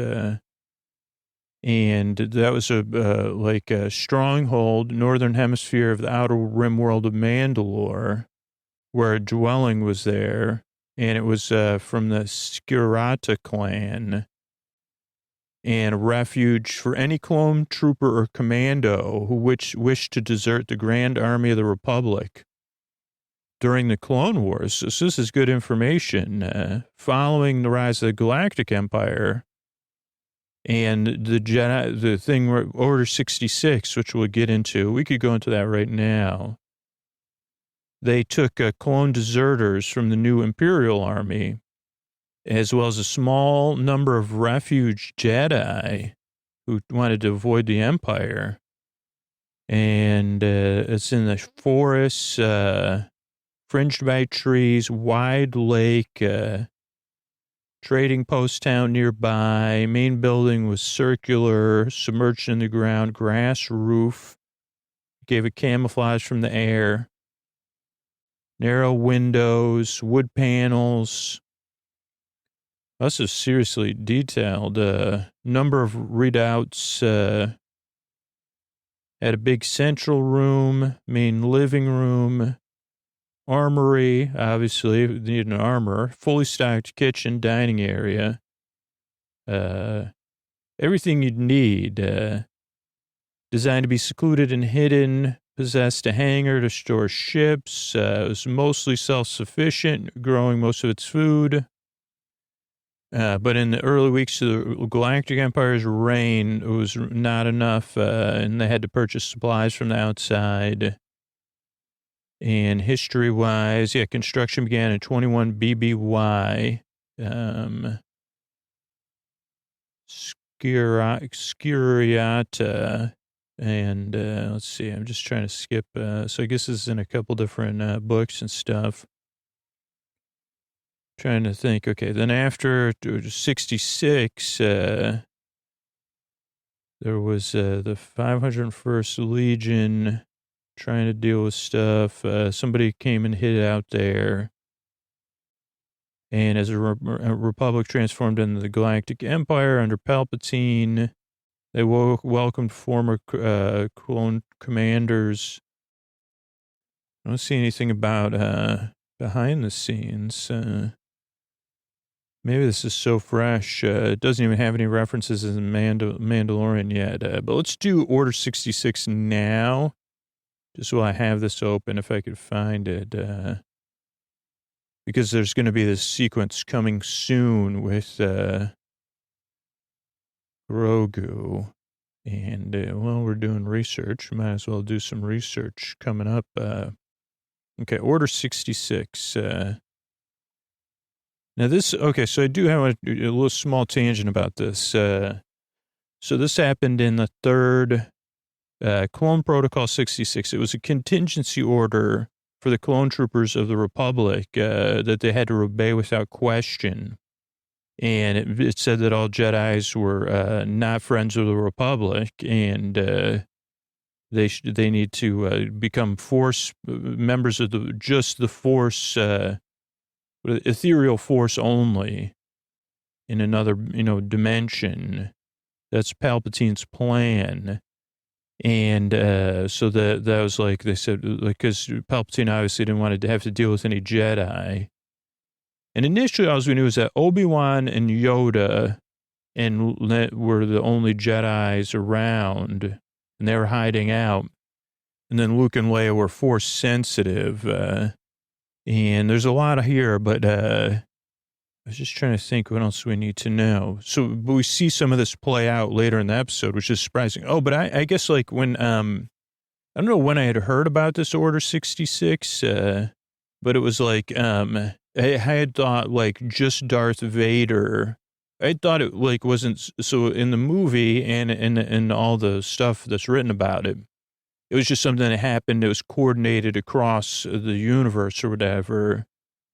And that was a stronghold, Northern Hemisphere of the Outer Rim world of Mandalore, where a dwelling was there. And it was from the Skirata clan, and a refuge for any clone trooper or commando who wished to desert the Grand Army of the Republic during the Clone Wars. So this is good information. Following the rise of the Galactic Empire and the Jedi, the thing where Order 66, which we'll get into, we could go into that right now. They took clone deserters from the new Imperial Army, as well as a small number of refuge Jedi who wanted to avoid the Empire. And it's in the forests, fringed by trees, wide lake, trading post town nearby. Main building was circular, submerged in the ground, grass roof, gave it camouflage from the air. Narrow windows, wood panels. This is seriously detailed. Number of readouts. Had a big central room, main living room, armory, obviously, need an armor, fully stocked kitchen, dining area. Everything you'd need. Designed to be secluded and hidden. Possessed a hangar to store ships. It was mostly self-sufficient, growing most of its food. But in the early weeks of the Galactic Empire's reign, it was not enough, and they had to purchase supplies from the outside. And history-wise, construction began in 21 BBY. Skiriata. And let's see, I'm just trying to skip. So I guess this is in a couple different books and stuff. Trying to think. Okay, then after 66, there was the 501st Legion trying to deal with stuff. Somebody came and hid out there. And as a Republic transformed into the Galactic Empire under Palpatine, they welcomed former clone commanders. I don't see anything about behind the scenes. Maybe this is so fresh. It doesn't even have any references in Mandalorian yet. But let's do Order 66 now, just while I have this open, if I could find it. Because there's going to be this sequence coming soon with Grogu. And while we're doing research, might as well do some research coming up. Okay, Order 66. Now this, okay, so I do have a little small tangent about this. So this happened in the third Clone Protocol 66. It was a contingency order for the clone troopers of the Republic that they had to obey without question. And it said that all Jedis were not friends of the Republic, and they need to become Force members of the Force, ethereal Force only, in another dimension. That's Palpatine's plan. And so that was like they said, because Palpatine obviously didn't want to have to deal with any Jedi. And initially, all we knew was that Obi-Wan and Yoda were the only Jedis around, and they were hiding out. And then Luke and Leia were Force sensitive. And there's a lot here, but I was just trying to think what else we need to know. So we see some of this play out later in the episode, which is surprising. Oh, but I guess like when, I don't know when I had heard about this Order 66, but it was like, I had thought like just Darth Vader I thought it like wasn't so in the movie and in all the stuff that's written about it. It was just something that happened. It was coordinated across the universe or whatever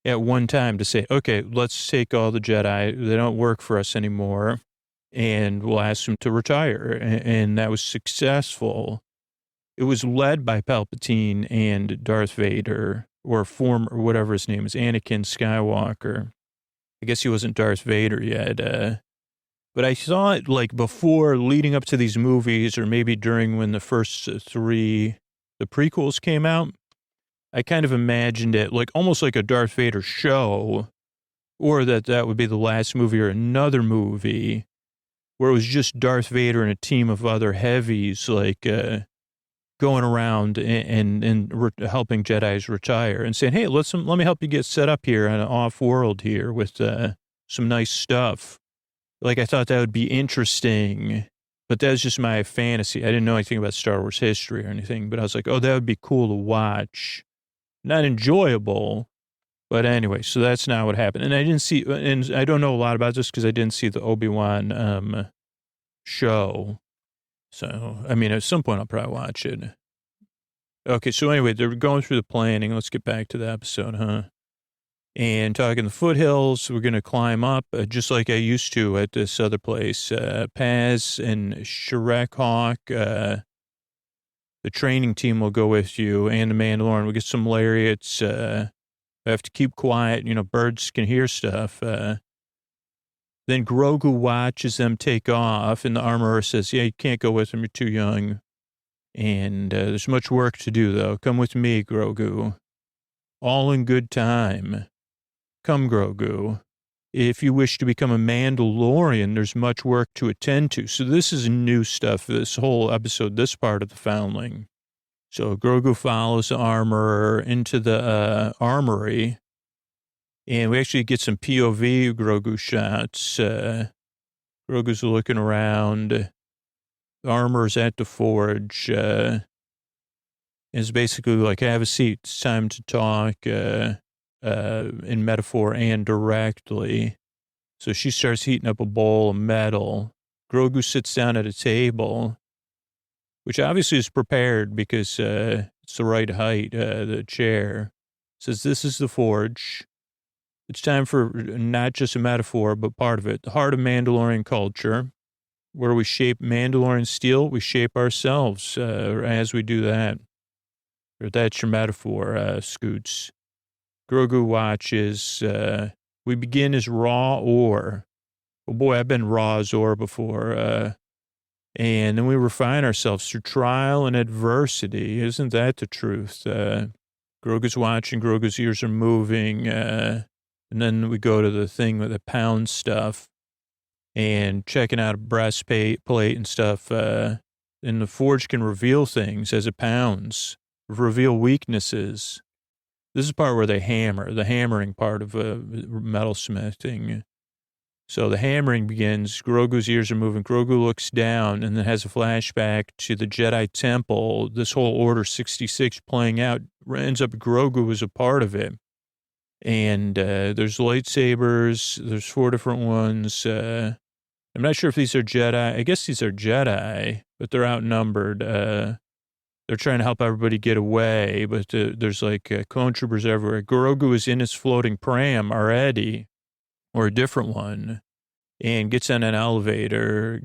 at one time to say, okay, let's take all the Jedi. They don't work for us anymore. And we'll ask them to retire. And that was successful. It was led by Palpatine and Darth Vader or whatever his name is, Anakin Skywalker. I guess he wasn't Darth Vader yet. But I saw it like before leading up to these movies or maybe during when the first the prequels came out. I kind of imagined it like almost like a Darth Vader show, or that would be the last movie or another movie where it was just Darth Vader and a team of other heavies like going around and helping Jedis retire and saying, hey, let me help you get set up here on an off-world here with some nice stuff. Like, I thought that would be interesting, but that was just my fantasy. I didn't know anything about Star Wars history or anything, but I was like, oh, that would be cool to watch. Not enjoyable, but anyway, so that's not what happened. And I don't know a lot about this because I didn't see the Obi-Wan show. So, I mean, at some point I'll probably watch it. Okay, so anyway, they're going through the planning. Let's get back to the episode, huh? And talking the foothills, we're going to climb up just like I used to at this other place. Paz and Shrek Hawk, the training team will go with you, and the Mandalorian. We'll get some lariats. I have to keep quiet. Birds can hear stuff. Then Grogu watches them take off, and the armorer says, yeah, you can't go with them. You're too young. And there's much work to do, though. Come with me, Grogu. All in good time. Come, Grogu. If you wish to become a Mandalorian, there's much work to attend to. So this is new stuff, this whole episode, this part of the Foundling. So Grogu follows the armorer into the armory. And we actually get some POV Grogu shots. Grogu's looking around. The armor's at the forge. It's basically like, have a seat. It's time to talk in metaphor and directly. So she starts heating up a bowl of metal. Grogu sits down at a table, which obviously is prepared because it's the right height, the chair. Says, this is the forge. It's time for not just a metaphor, but part of it. The heart of Mandalorian culture, where we shape Mandalorian steel, we shape ourselves as we do that. Or that's your metaphor, Scoots. Grogu watches. We begin as raw ore. Oh boy, I've been raw as ore before. And then we refine ourselves through trial and adversity. Isn't that the truth? Grogu's watching. Grogu's ears are moving. And then we go to the thing with the pound stuff and checking out a breastplate and stuff. And the forge can reveal things as it pounds, reveal weaknesses. This is the part where they hammer, the hammering part of metalsmithing. So the hammering begins. Grogu's ears are moving. Grogu looks down and then has a flashback to the Jedi Temple. This whole Order 66 playing out. Ends up Grogu was a part of it. And there's lightsabers. There's 4 different ones. I'm not sure if these are Jedi. I guess these are Jedi, but they're outnumbered. They're trying to help everybody get away, but there's like clone troopers everywhere. Grogu is in his floating pram already, or a different one, and gets on an elevator.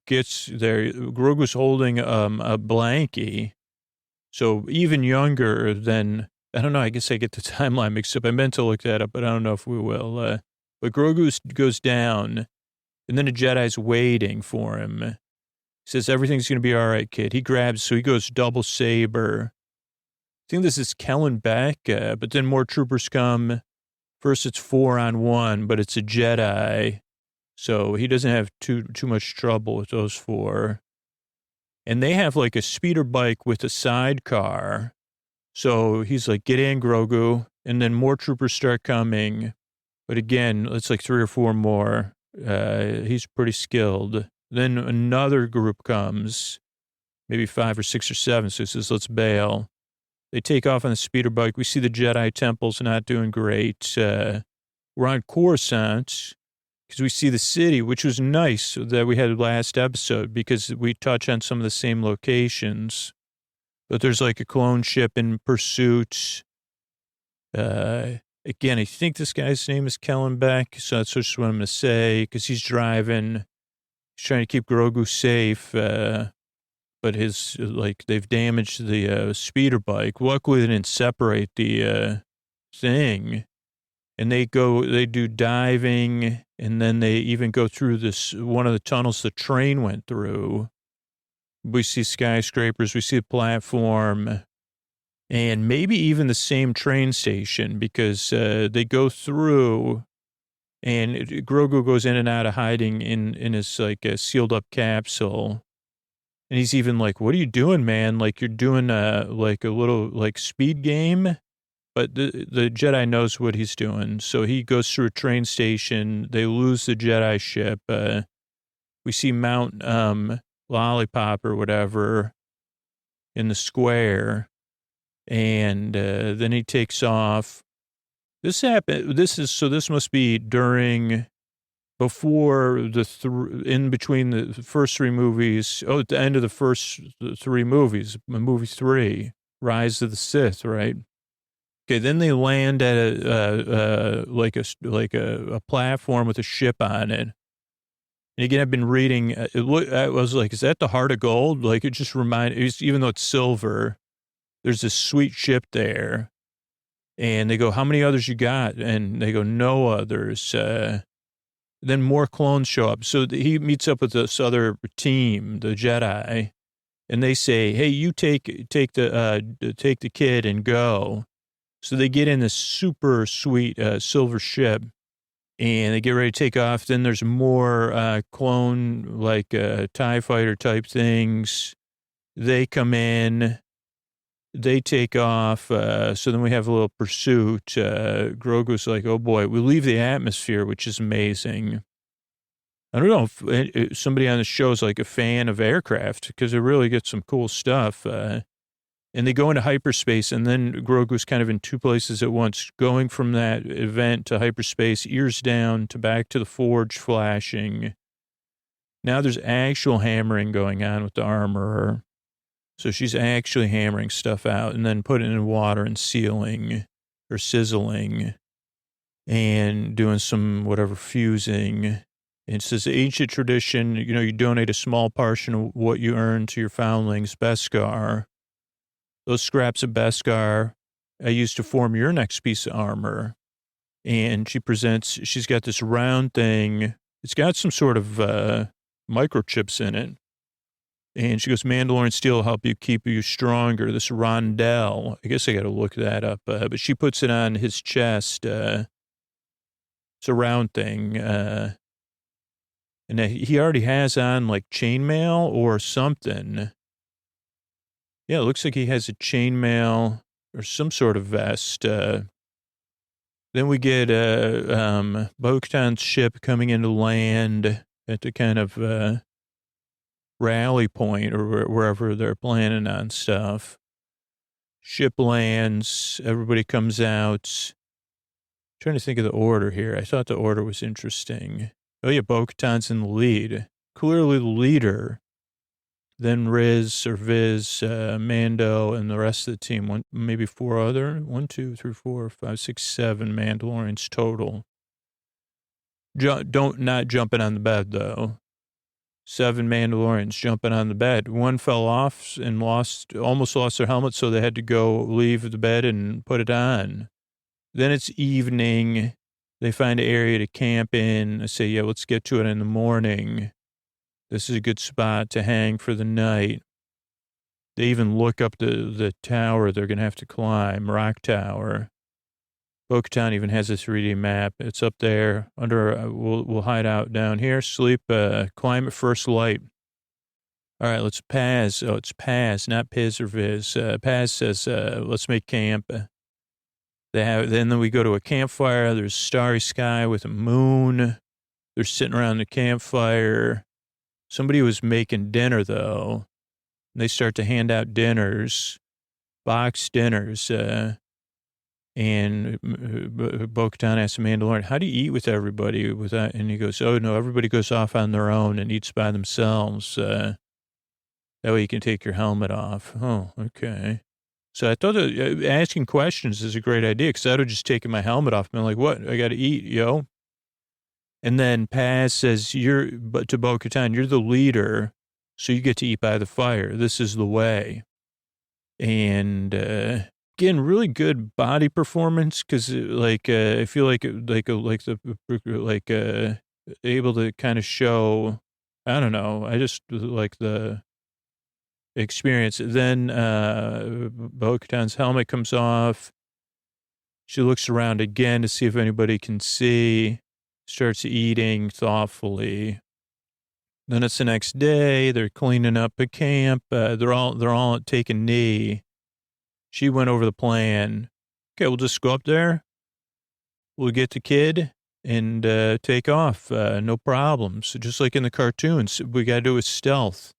Gets there. Grogu's holding a blankie, so even younger than. I don't know. I guess I get the timeline mixed up. I meant to look that up, but I don't know if we will. But Grogu goes down, and then a Jedi's waiting for him. He says, everything's going to be all right, kid. He grabs, so he goes double saber. I think this is Kellen Beck, but then more troopers come. First, it's 4-on-1, but it's a Jedi, so he doesn't have too much trouble with those 4. And they have like a speeder bike with a sidecar. So he's like, get in, Grogu. And then more troopers start coming. But again, it's like 3 or 4 more. He's pretty skilled. Then another group comes, maybe 5 or 6 or 7. So he says, let's bail. They take off on the speeder bike. We see the Jedi temple's not doing great. We're on Coruscant. because we see the city, which was nice that we had last episode because we touch on some of the same locations. But there's like a clone ship in pursuit. Again, I think this guy's name is Kellen Beck, so that's just what I'm going to say, because he's driving. He's trying to keep Grogu safe, but they've damaged the speeder bike. Luckily, they didn't separate the thing. And they do diving, and then they even go through one of the tunnels the train went through. We see skyscrapers, we see a platform, and maybe even the same train station, because they go through, and Grogu goes in and out of hiding in his like a sealed up capsule. And he's even like, "What are you doing, man? Like you're doing like a little like speed game." But the Jedi knows what he's doing. So he goes through a train station. They lose the Jedi ship. We see Mount Lollipop or whatever in the square. And then he takes off. This happened. This must be before in between the first three movies. Oh, at the end of the first three movies, movie 3, Rise of the Sith, right? Okay, then they land at a platform with a ship on it. And again, I've been reading. I was like, is that the Heart of Gold? Like it just even though it's silver, there's this sweet ship there. And they go, how many others you got? And they go, no others. Then more clones show up. So he meets up with this other team, the Jedi, and they say, hey, you take the kid and go. So they get in this super sweet silver ship, and they get ready to take off. Then there's more clone, like TIE fighter type things. They come in. They take off. So then we have a little pursuit. Grogu's like, oh, boy, we leave the atmosphere, which is amazing. I don't know if somebody on the show is like a fan of aircraft, because it really gets some cool stuff. And they go into hyperspace, and then Grogu's kind of in two places at once, going from that event to hyperspace, ears down to back to the forge flashing. Now there's actual hammering going on with the armorer. So she's actually hammering stuff out and then putting it in water and sealing or sizzling and doing some whatever fusing. And it says ancient tradition, you donate a small portion of what you earn to your foundlings, Beskar. Those scraps of Beskar I used to form your next piece of armor. And she's got this round thing. It's got some sort of microchips in it. And she goes, Mandalorian steel will help you keep you stronger. This rondelle, I guess I got to look that up. But she puts it on his chest. It's a round thing. And he already has on like chainmail or something. Yeah, it looks like he has a chainmail or some sort of vest. Then we get Bo-Katan's ship coming into land at the kind of rally point or wherever they're planning on stuff. Ship lands, everybody comes out. Trying to think of the order here. I thought the order was interesting. Oh yeah, Bo-Katan's in the lead. Clearly the leader. Then Riz or Viz, Mando, and the rest of the team. Maybe 4 other. 1, 2, 3, 4, 5, 6, 7 Mandalorians total. Not jumping on the bed though. 7 Mandalorians jumping on the bed. One fell off and almost lost their helmet, so they had to go leave the bed and put it on. Then it's evening. They find an area to camp in. They say, yeah, let's get to it in the morning. This is a good spot to hang for the night. They even look up the tower they're going to have to climb, Rock Tower. Bo-Katan even has a 3D map. It's up there under, we'll hide out down here, sleep, climb at first light. All right, let's Paz. Oh, it's Paz, not Piz or Viz. Paz says, let's make camp. Then we go to a campfire. There's starry sky with a moon. They're sitting around the campfire. Somebody was making dinner, though. They start to hand out dinners, box dinners. And Bo-Katan asks the Mandalorian, how do you eat with everybody? And he goes, oh, no, everybody goes off on their own and eats by themselves. That way you can take your helmet off. Oh, okay. So I thought that asking questions is a great idea because I would have just taken my helmet off and been like, what? I got to eat, yo. And then Paz says, to Bo-Katan, you're the leader, so you get to eat by the fire. This is the way. And again, really good body performance because, I feel like able to kind of show. I don't know. I just like the experience. Then Bo-Katan's helmet comes off. She looks around again to see if anybody can see. Starts eating thoughtfully. Then it's the next day. They're cleaning up a camp. They're all taking knee. She went over the plan. Okay, we'll just go up there. We'll get the kid and take off. No problems. Just like in the cartoons, we got to do it stealth.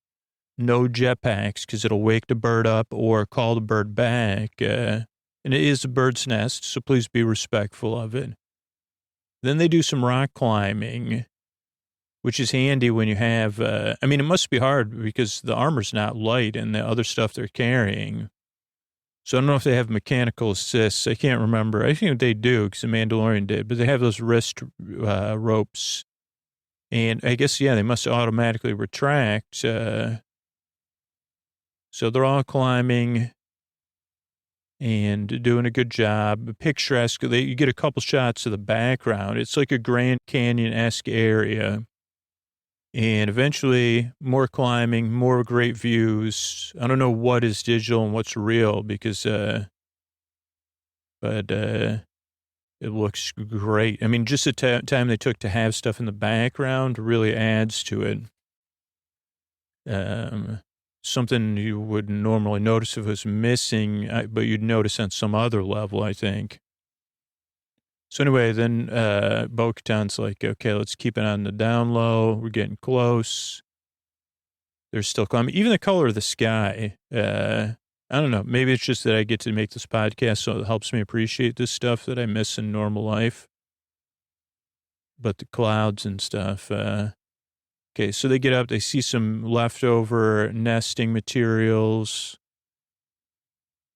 No jetpacks because it'll wake the bird up or call the bird back. And it is a bird's nest, so please be respectful of it. Then they do some rock climbing, which is handy when you have, it must be hard because the armor's not light and the other stuff they're carrying. So I don't know if they have mechanical assists. I can't remember. I think they do because the Mandalorian did, but they have those wrist ropes. And I guess, yeah, they must automatically retract. So they're all climbing and doing a good job. Picturesque. You get a couple shots of the background. It's like a Grand Canyon-esque area. And eventually, more climbing, more great views. I don't know what is digital and what's real because, but it looks great. I mean, just the time they took to have stuff in the background really adds to it. Something you wouldn't normally notice if it was missing, but you'd notice on some other level, I think. So anyway, then Bo-Katan's like, okay, let's keep it on the down low. We're getting close. They're still climbing. Even the color of the sky. I don't know. Maybe it's just that I get to make this podcast, so it helps me appreciate this stuff that I miss in normal life. But the clouds and stuff. Okay, so they get up. They see some leftover nesting materials.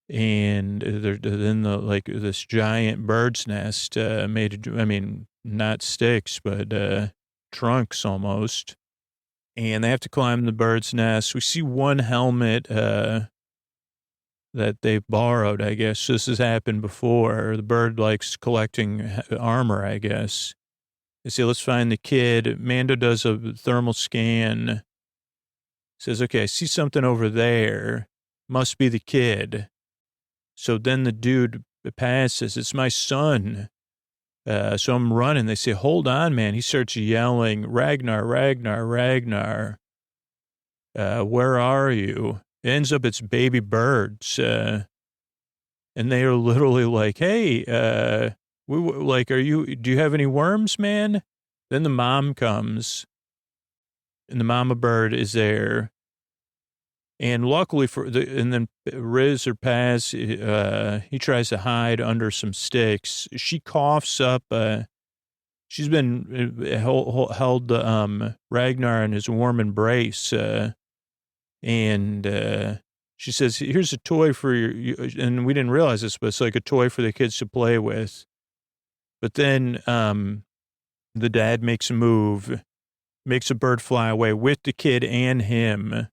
And they're then this giant bird's nest not sticks, but trunks almost. And they have to climb the bird's nest. We see one helmet that they've borrowed, I guess. This has happened before. The bird likes collecting armor, I guess. They say, let's find the kid. Mando does a thermal scan. Says, okay, I see something over there. Must be the kid. So then the dude passes. It's my son. So I'm running. They say, hold on, man. He starts yelling, Ragnar, Ragnar, Ragnar. Where are you? It ends up it's baby birds. And they are literally like, hey, do you have any worms, man? Then the mom comes and the mama bird is there. And luckily and then Riz or Paz, he tries to hide under some sticks. She coughs up, she's been held Ragnar in his warm embrace. And she says, here's a toy for you. And we didn't realize this, but it's like a toy for the kids to play with. But then the dad makes a move, makes a bird fly away with the kid and him.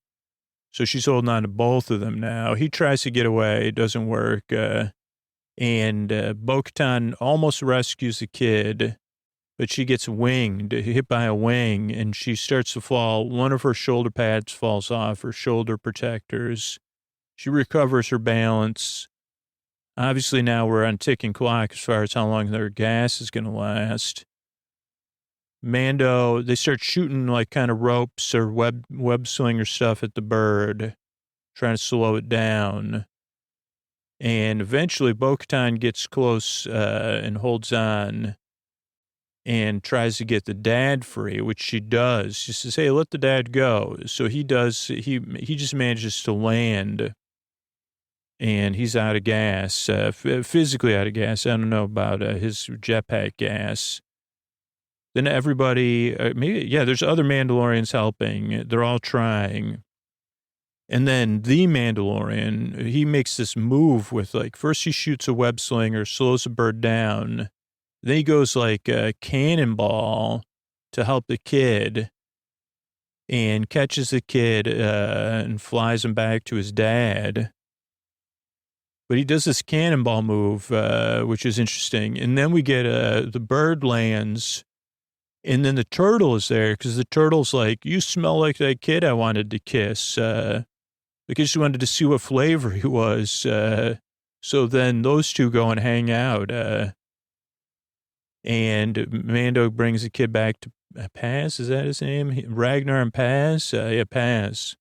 So she's holding on to both of them now. He tries to get away. It doesn't work. And Bo-Katan almost rescues the kid, but she gets winged, hit by a wing, and she starts to fall. One of her shoulder pads falls off, her shoulder protectors. She recovers her balance. Obviously, now we're on ticking clock as far as how long their gas is going to last. Mando, they start shooting like kind of ropes or web slinger stuff at the bird, trying to slow it down. And eventually Bo-Katan gets close and holds on and tries to get the dad free, which she does. She says, hey, let the dad go. So he does. He just manages to land. and he's out of gas, physically out of gas. I don't know about his jetpack gas. Then everybody, there's other Mandalorians helping. They're all trying. And then the Mandalorian, he makes this move with first he shoots a web slinger, slows a bird down. Then he goes like a cannonball to help the kid and catches the kid and flies him back to his dad. But he does this cannonball move, which is interesting. And then we get the bird lands, and then the turtle is there because the turtle's like, you smell like that kid I wanted to kiss. I just wanted to see what flavor he was. So then those two go and hang out. And Mando brings the kid back to Paz. Is that his name? Ragnar and Paz? Yeah, Paz.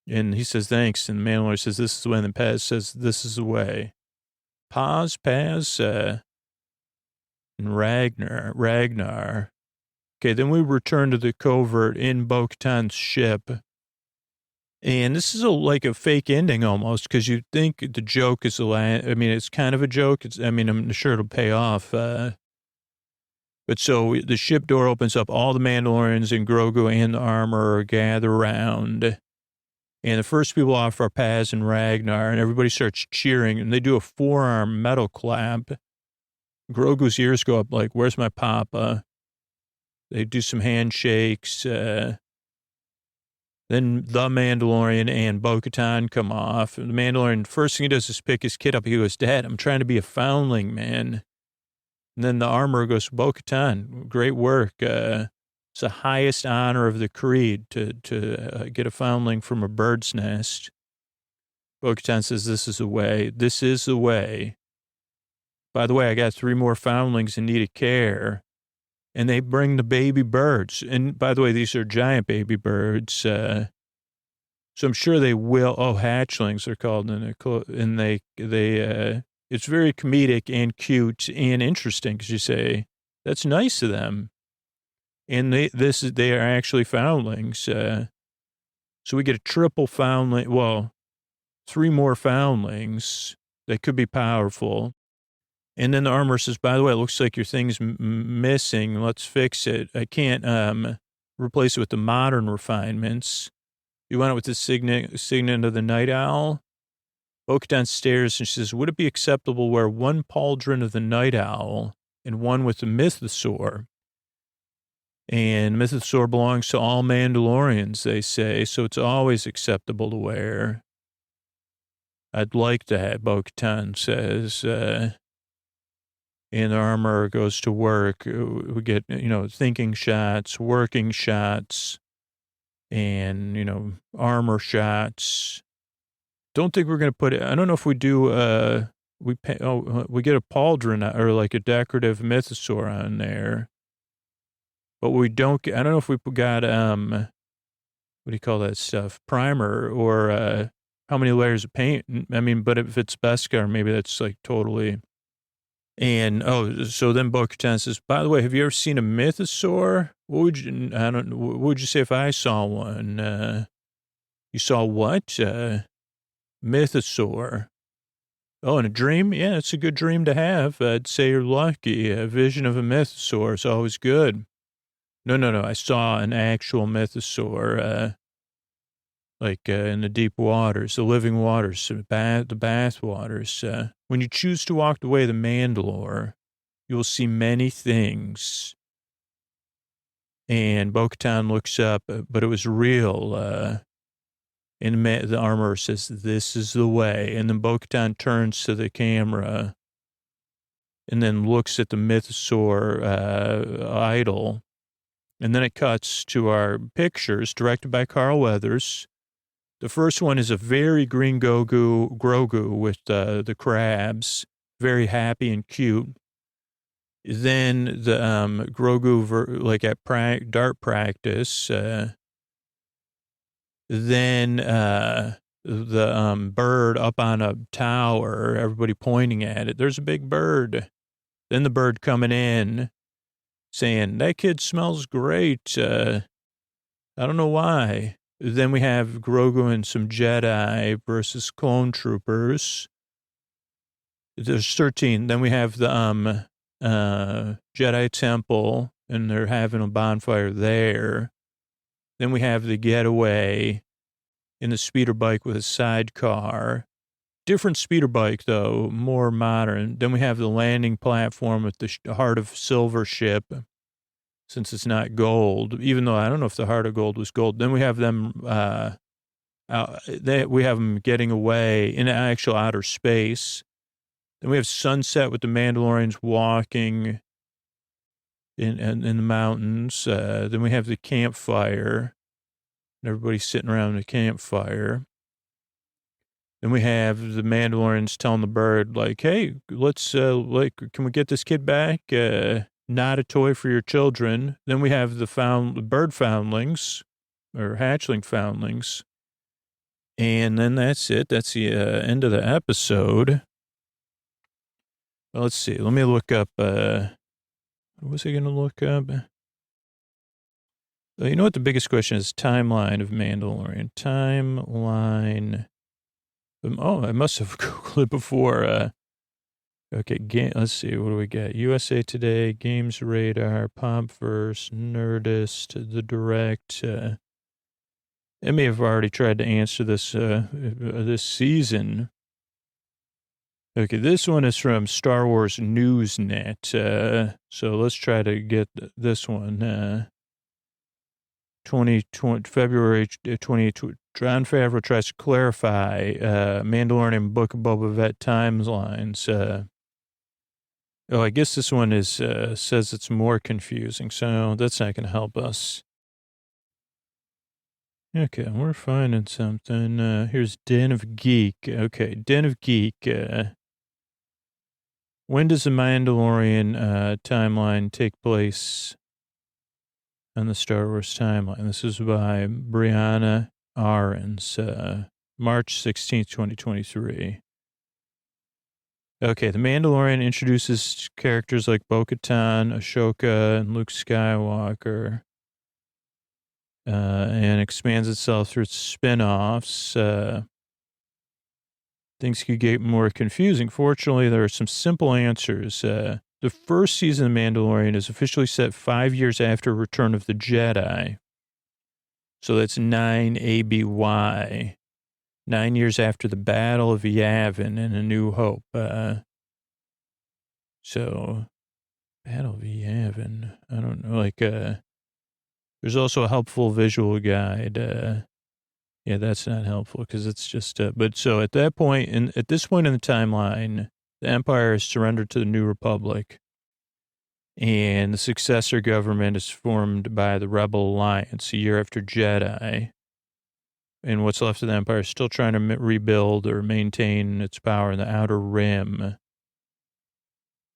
And he says, thanks. And the Mandalorian says, this is the way. And then Paz says, this is the way. Paz, and Ragnar. Okay, then we return to the covert in Bo-Katan's ship. And this is like a fake ending almost, because you think the joke is it's kind of a joke. I'm sure it'll pay off. But so the ship door opens up, all the Mandalorians and Grogu and the armor gather around. And the first people off are Paz and Ragnar, and everybody starts cheering, and they do a forearm metal clap. Grogu's ears go up like, where's my papa? They do some handshakes. Then the Mandalorian and Bo-Katan come off. And the Mandalorian, first thing he does is pick his kid up. He goes, Dad, I'm trying to be a foundling, man. And then the armorer goes, Bo-Katan, great work. It's the highest honor of the creed to get a foundling from a bird's nest. Bo-Katan says, this is the way. This is the way. By the way, I got 3 more foundlings in need of care. And they bring the baby birds. And by the way, these are giant baby birds. So I'm sure they will. Oh, hatchlings are called. And they it's very comedic and cute and interesting because you say, that's nice of them. And they are actually foundlings. So we get a triple foundling. Well, 3 more foundlings. They could be powerful. And then the armorer says, by the way, it looks like your thing's missing. Let's fix it. I can't replace it with the modern refinements. You want it with the signet of the night owl? Bo-Katan stares and she says, would it be acceptable to wear 1 pauldron of the night owl and 1 with the mythosaur? And mythosaur belongs to all Mandalorians, they say, so it's always acceptable to wear. I'd like that, Bo-Katan says. And the armor goes to work. We get, thinking shots, working shots, and, armor shots. Don't think we're going to put it, I don't know if we do, we get a pauldron or like a decorative mythosaur on there. But we don't, I don't know if we got, what do you call that stuff? Primer or how many layers of paint. But if it's Beskar, maybe that's like totally. And, so then Bo-Katan says, by the way, have you ever seen a mythosaur? What would you say if I saw one? You saw what? Mythosaur. Oh, in a dream? Yeah, it's a good dream to have. I'd say you're lucky. A vision of a mythosaur is always good. No. I saw an actual mythosaur, in the deep waters, the living waters, the bath waters. When you choose to walk the way of the Mandalore, you will see many things. And Bo-Katan looks up, but it was real. And the armorer says, this is the way. And then Bo-Katan turns to the camera and then looks at the mythosaur idol. And then it cuts to our pictures directed by Carl Weathers. The first one is a very green Grogu with the crabs, very happy and cute. Then the Grogu at dart practice. Then the bird up on a tower, everybody pointing at it. There's a big bird. Then the bird coming in, saying, that kid smells great. I don't know why. Then we have Grogu and some Jedi versus clone troopers. There's 13. Then we have the Jedi Temple, and they're having a bonfire there. Then we have the getaway in the speeder bike with a sidecar. Different speeder bike, though, more modern. Then we have the landing platform with the Heart of Silver ship, since it's not gold, even though I don't know if the Heart of Gold was gold. Then we have them, we have them getting away in actual outer space. Then we have sunset with the Mandalorians walking in the mountains. Then we have the campfire, and everybody's sitting around the campfire. Then we have the Mandalorians telling the bird, like, hey, let's, can we get this kid back? Not a toy for your children. Then we have the bird foundlings, or hatchling foundlings. And then that's it. That's the end of the episode. Well, let's see. Let me look up, what was I going to look up? You know what the biggest question is? Timeline of Mandalorian. Timeline. Oh, I must have Googled it before. Okay, let's see. What do we got? USA Today, Games Radar, Popverse, Nerdist, The Direct. I may have already tried to answer this this season. Okay, this one is from Star Wars Newsnet. So let's try to get this one. 2020, February 2020. Jon Favreau tries to clarify Mandalorian Book of Boba Fett timelines. I guess this one is says it's more confusing, so that's not going to help us. Okay, we're finding something. Here's Den of Geek. Okay, Den of Geek. When does the Mandalorian timeline take place on the Star Wars timeline? This is by Brianna Ahrens, March 16th, 2023. Okay, The Mandalorian introduces characters like Bo-Katan, Ashoka, and Luke Skywalker, and expands itself through its spin-offs. Things could get more confusing. Fortunately, there are some simple answers. The first season of Mandalorian is officially set 5 years after Return of the Jedi. So that's 9 ABY. 9 years after the Battle of Yavin and A New Hope. So, Battle of Yavin, I don't know, there's also a helpful visual guide. Yeah, that's not helpful because it's just, but so at that point, at this point in the timeline, the Empire is surrendered to the New Republic, and the successor government is formed by the Rebel Alliance a year after Jedi. And what's left of the Empire is still trying to rebuild or maintain its power in the Outer Rim.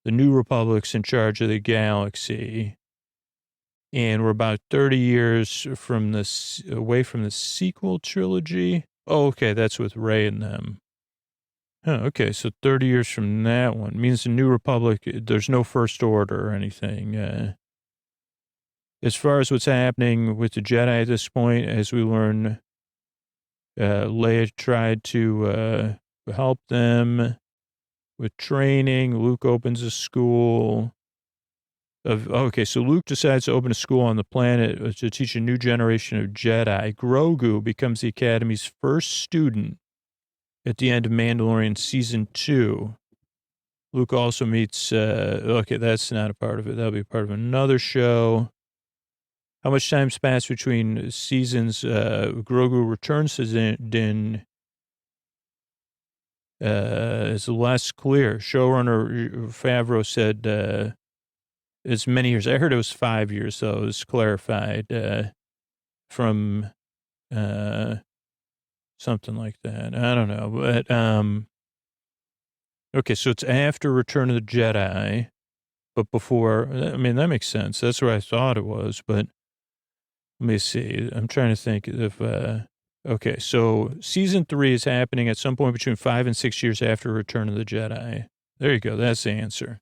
The New Republic's in charge of the galaxy. And we're about 30 years from away from the sequel trilogy. Oh, okay, that's with Rey and them. Oh, okay, so 30 years from that one. Means the New Republic, there's no First Order or anything. As far as what's happening with the Jedi at this point, as we learn, Leia tried to help them with training. Luke opens a school. So Luke decides to open a school on the planet to teach a new generation of Jedi. Grogu becomes the Academy's first student at the end of Mandalorian Season 2. Luke also meets, that's not a part of it. That'll be a part of another show. How much time's passed between seasons? Grogu returns to Din is less clear. Showrunner Favreau said it's many years. I heard it was 5 years, so it was clarified from something like that. I don't know. But, okay, so it's after Return of the Jedi, but before. I mean, that makes sense. That's what I thought it was, but let me see. I'm trying to think if, okay, so season 3 is happening at some point between 5 and 6 years after Return of the Jedi. There you go. That's the answer.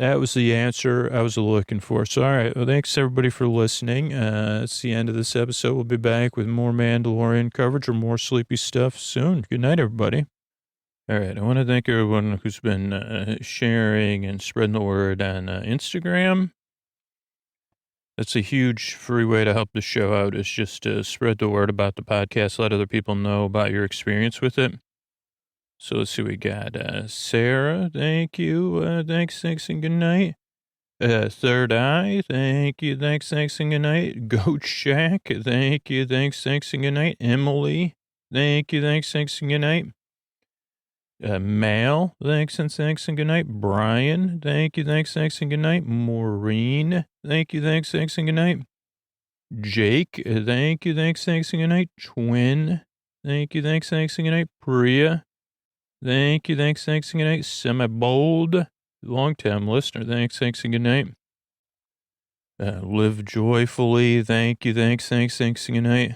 That was the answer I was looking for. So, all right. Well, thanks everybody for listening. It's the end of this episode. We'll be back with more Mandalorian coverage or more sleepy stuff soon. Good night, everybody. All right. I want to thank everyone who's been sharing and spreading the word on Instagram. That's a huge free way to help the show out, is just to spread the word about the podcast, let other people know about your experience with it. So let's see what we got. Sarah, thank you. Thanks, and good night. Third Eye, thank you, thanks, and good night. Goat Shack, thank you, thanks, and good night. Emily, thank you, thanks, and good night. Mal, thanks, and good night. Brian, thank you, thanks, and good night. Maureen, thank you, thanks, and good night. Jake, thank you, thanks, and good night. Twin, thank you, thanks, and good night. Priya, thank you, thanks, and good night. Semi-bold, long-time listener, thanks, and good night. Live joyfully, thank you, thanks, and good night.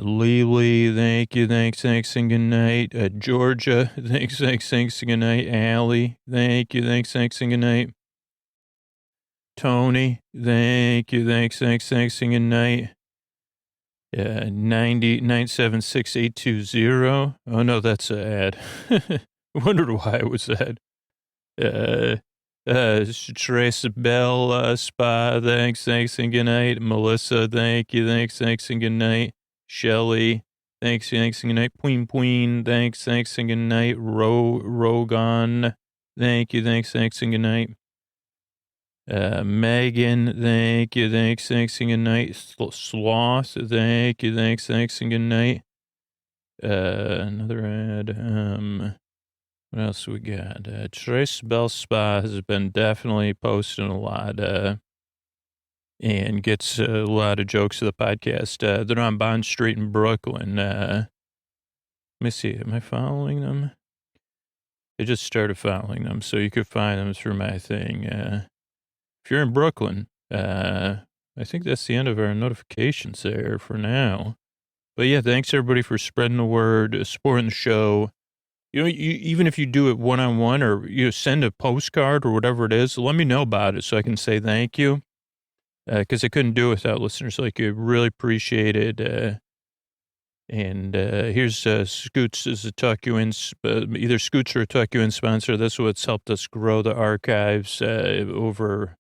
Lily, thank you, thanks, and good night. Georgia, thanks, and good night. Allie, thank you, thanks, and good night. Tony, thank you, thanks, and good night. 9976820. Oh no, that's an ad. I wondered why it was that. Trace Bell, Spa, thanks, and good night. Melissa, thank you, thanks, and good night. Shelly, thanks, and good night. Pween, thanks, and good night. Rogan, thank you, thanks, and good night. Megan, thank you, thanks, and good night. Sloth, thank you, thanks, and good night. Another ad. What else we got? Trace Bell Spa has been definitely posting a lot, and gets a lot of jokes to the podcast. They're on Bond Street in Brooklyn. Let me see. Am I following them? I just started following them, so you could find them through my thing. If you're in Brooklyn, I think that's the end of our notifications there for now. But yeah, thanks everybody for spreading the word, supporting the show. Even if you do it one-on-one, or send a postcard or whatever it is, let me know about it so I can say thank you. Because I couldn't do it without listeners like you. Really appreciate it. And here's Scoots as a Tuck You In, either Scoots or a Tuck You In sponsor. That's what's helped us grow the archives over,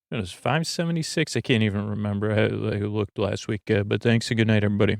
it was 576. I can't even remember. I looked last week. But thanks and good night, everybody.